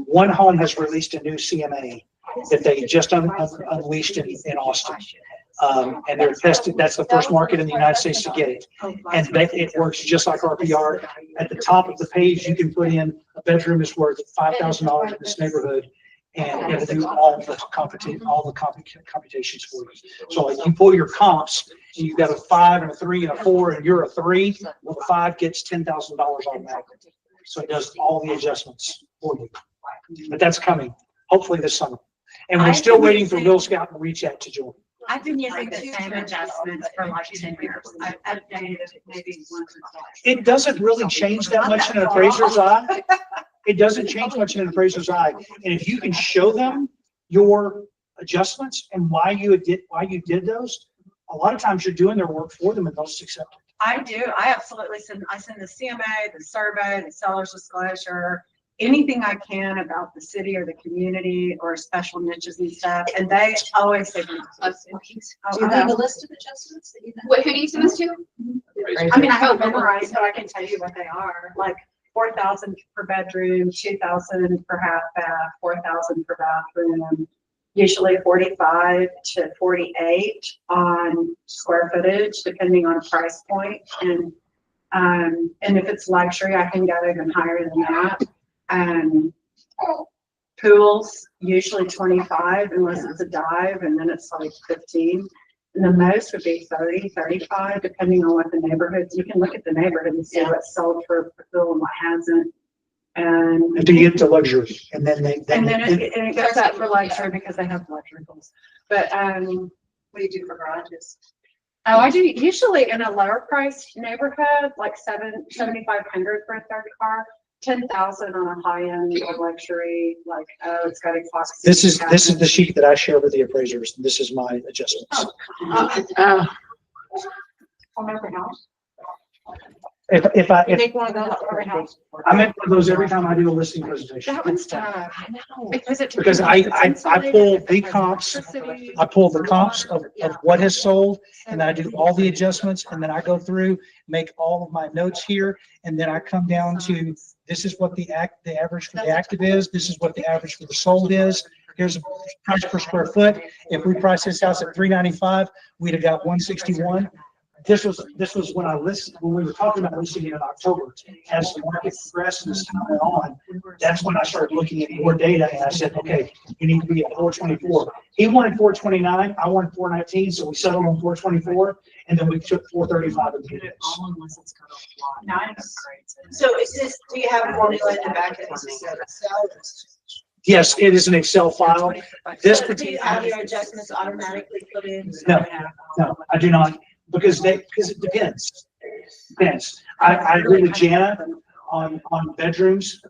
One Home has released a new CMA that they just unleashed in Austin. And they're tested, that's the first market in the United States to get it. And it works just like RPR. At the top of the page, you can put in a bedroom is worth $5,000 in this neighborhood. And it'll do all the computations for you. So like you pull your comps and you've got a 5 and a 3 and a 4 and you're a 3, well, the 5 gets $10,000 automatically. So it does all the adjustments for you. But that's coming, hopefully this summer. And we're still waiting for Will Scout and Reach Out to join. I've been using the same adjustments for like 10 years. I've updated it maybe once or twice. It doesn't really change that much in an appraiser's eye. It doesn't change much in an appraiser's eye. And if you can show them your adjustments and why you did those, a lot of times you're doing their work for them and they'll just accept it. I do. I absolutely send the CMA, the survey, the seller's disclosure, anything I can about the city or the community or special niches and stuff. And they always say, Do you have a list of adjustments that you have? What, who do you send this to? I mean, I haven't memorized, but I can tell you what they are. Like 4,000 per bedroom, 2,000 per half bath, 4,000 per bathroom, usually 45 to 48 on square footage, depending on price point. And if it's luxury, I can go even higher than that. Pools, usually 25 unless it's a dive, and then it's like 15. And the most would be 30, 35, depending on what the neighborhoods. You can look at the neighborhood and see what's sold for a pool and what hasn't. And Until you get to luxury, and then it goes up for luxury because they have luxury pools. But What do you do for garages? oh, I do usually in a lower price neighborhood, like 7,500 for a third car. 10,000 on a high end or luxury, like, oh, it's got a closet. this is the sheet that I share with the appraisers. This is my adjustments. Remember house? If I You make one of those for a house. I make one of those every time I do a listing presentation. That one's tough. I know. Because I pull the comps, of what has sold, and I do all the adjustments, and then I go through, make all of my notes here, and then I come down to, this is what the average for the active is, this is what the average for the sold is, here's a price per square foot. If we price this house at $395, we'd have got $161. This was when we were talking about listing it in October. As the market progressed and as time went on, that's when I started looking at more data, and I said, okay, you need to be at 424. He wanted 429, I wanted 419, so we settled on 424, and then we took 435 at the beginning. Nice. So is this, do you have a formula in the back that is Excel? Yes, it is an Excel file. This So do you particular, have your adjustments automatically put in? no, I do not, because it depends. I agree with Jana on bedrooms.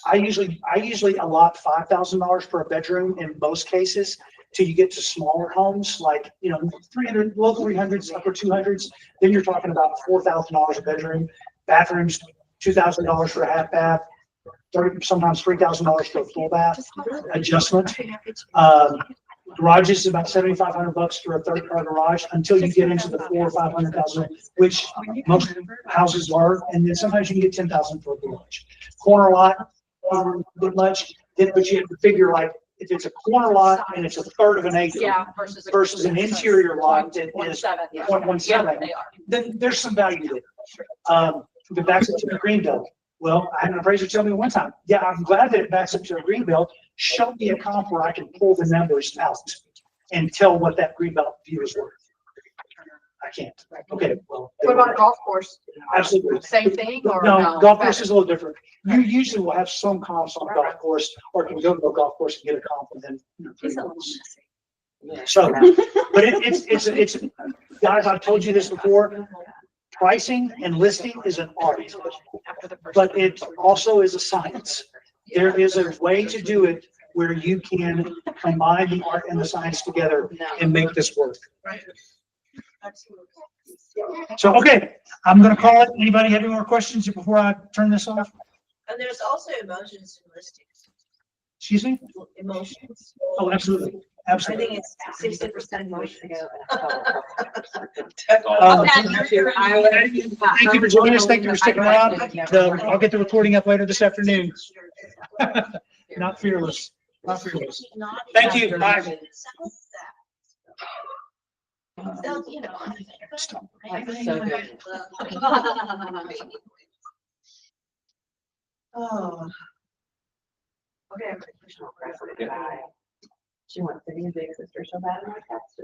I usually allot $5,000 for a bedroom in most cases till you get to smaller homes, like, 300, low 300s, upper 200s. Then you're talking about $4,000 a bedroom. Bathrooms, $2,000 for a half bath, sometimes $3,000 for a full bath adjustment. Garages is about $7,500 for a third car garage until you get into the $400,000 or $500,000, which most houses are, and then sometimes you can get $10,000 for a garage. Corner lot, good much. Then, but you have to figure, like, if it's a corner lot and it's a third of an acre versus an interior lot that is 0.17, then there's some value there. But backs up to the green belt. Well, I had an appraiser tell me one time, yeah, I'm glad that it backs up to a green belt. Show me a comp where I can pull the numbers out and tell what that green belt view is worth. I can't. Okay, well. What about a golf course? Absolutely. Same thing or No, golf course is a little different. You usually will have some comps on a golf course, or can go to a golf course and get a comp within 3 months. So, but it's guys, I've told you this before. Pricing and listing is an art, but it also is a science. There is a way to do it where you can combine the art and the science together and make this work. So, okay, I'm going to call it. Anybody have any more questions before I turn this off? And there's also emotions in listings. Excuse me? Emotions. Oh, absolutely. I Absolutely. think it's 60% emotions. Thank you for joining us. Thank you for sticking around. I'll get the recording up later this afternoon. Not fearless. Not fearless. Thank you. Bye. So, you know. Stop. So good. Oh. Okay. She wants to be a big sister so bad, like that's just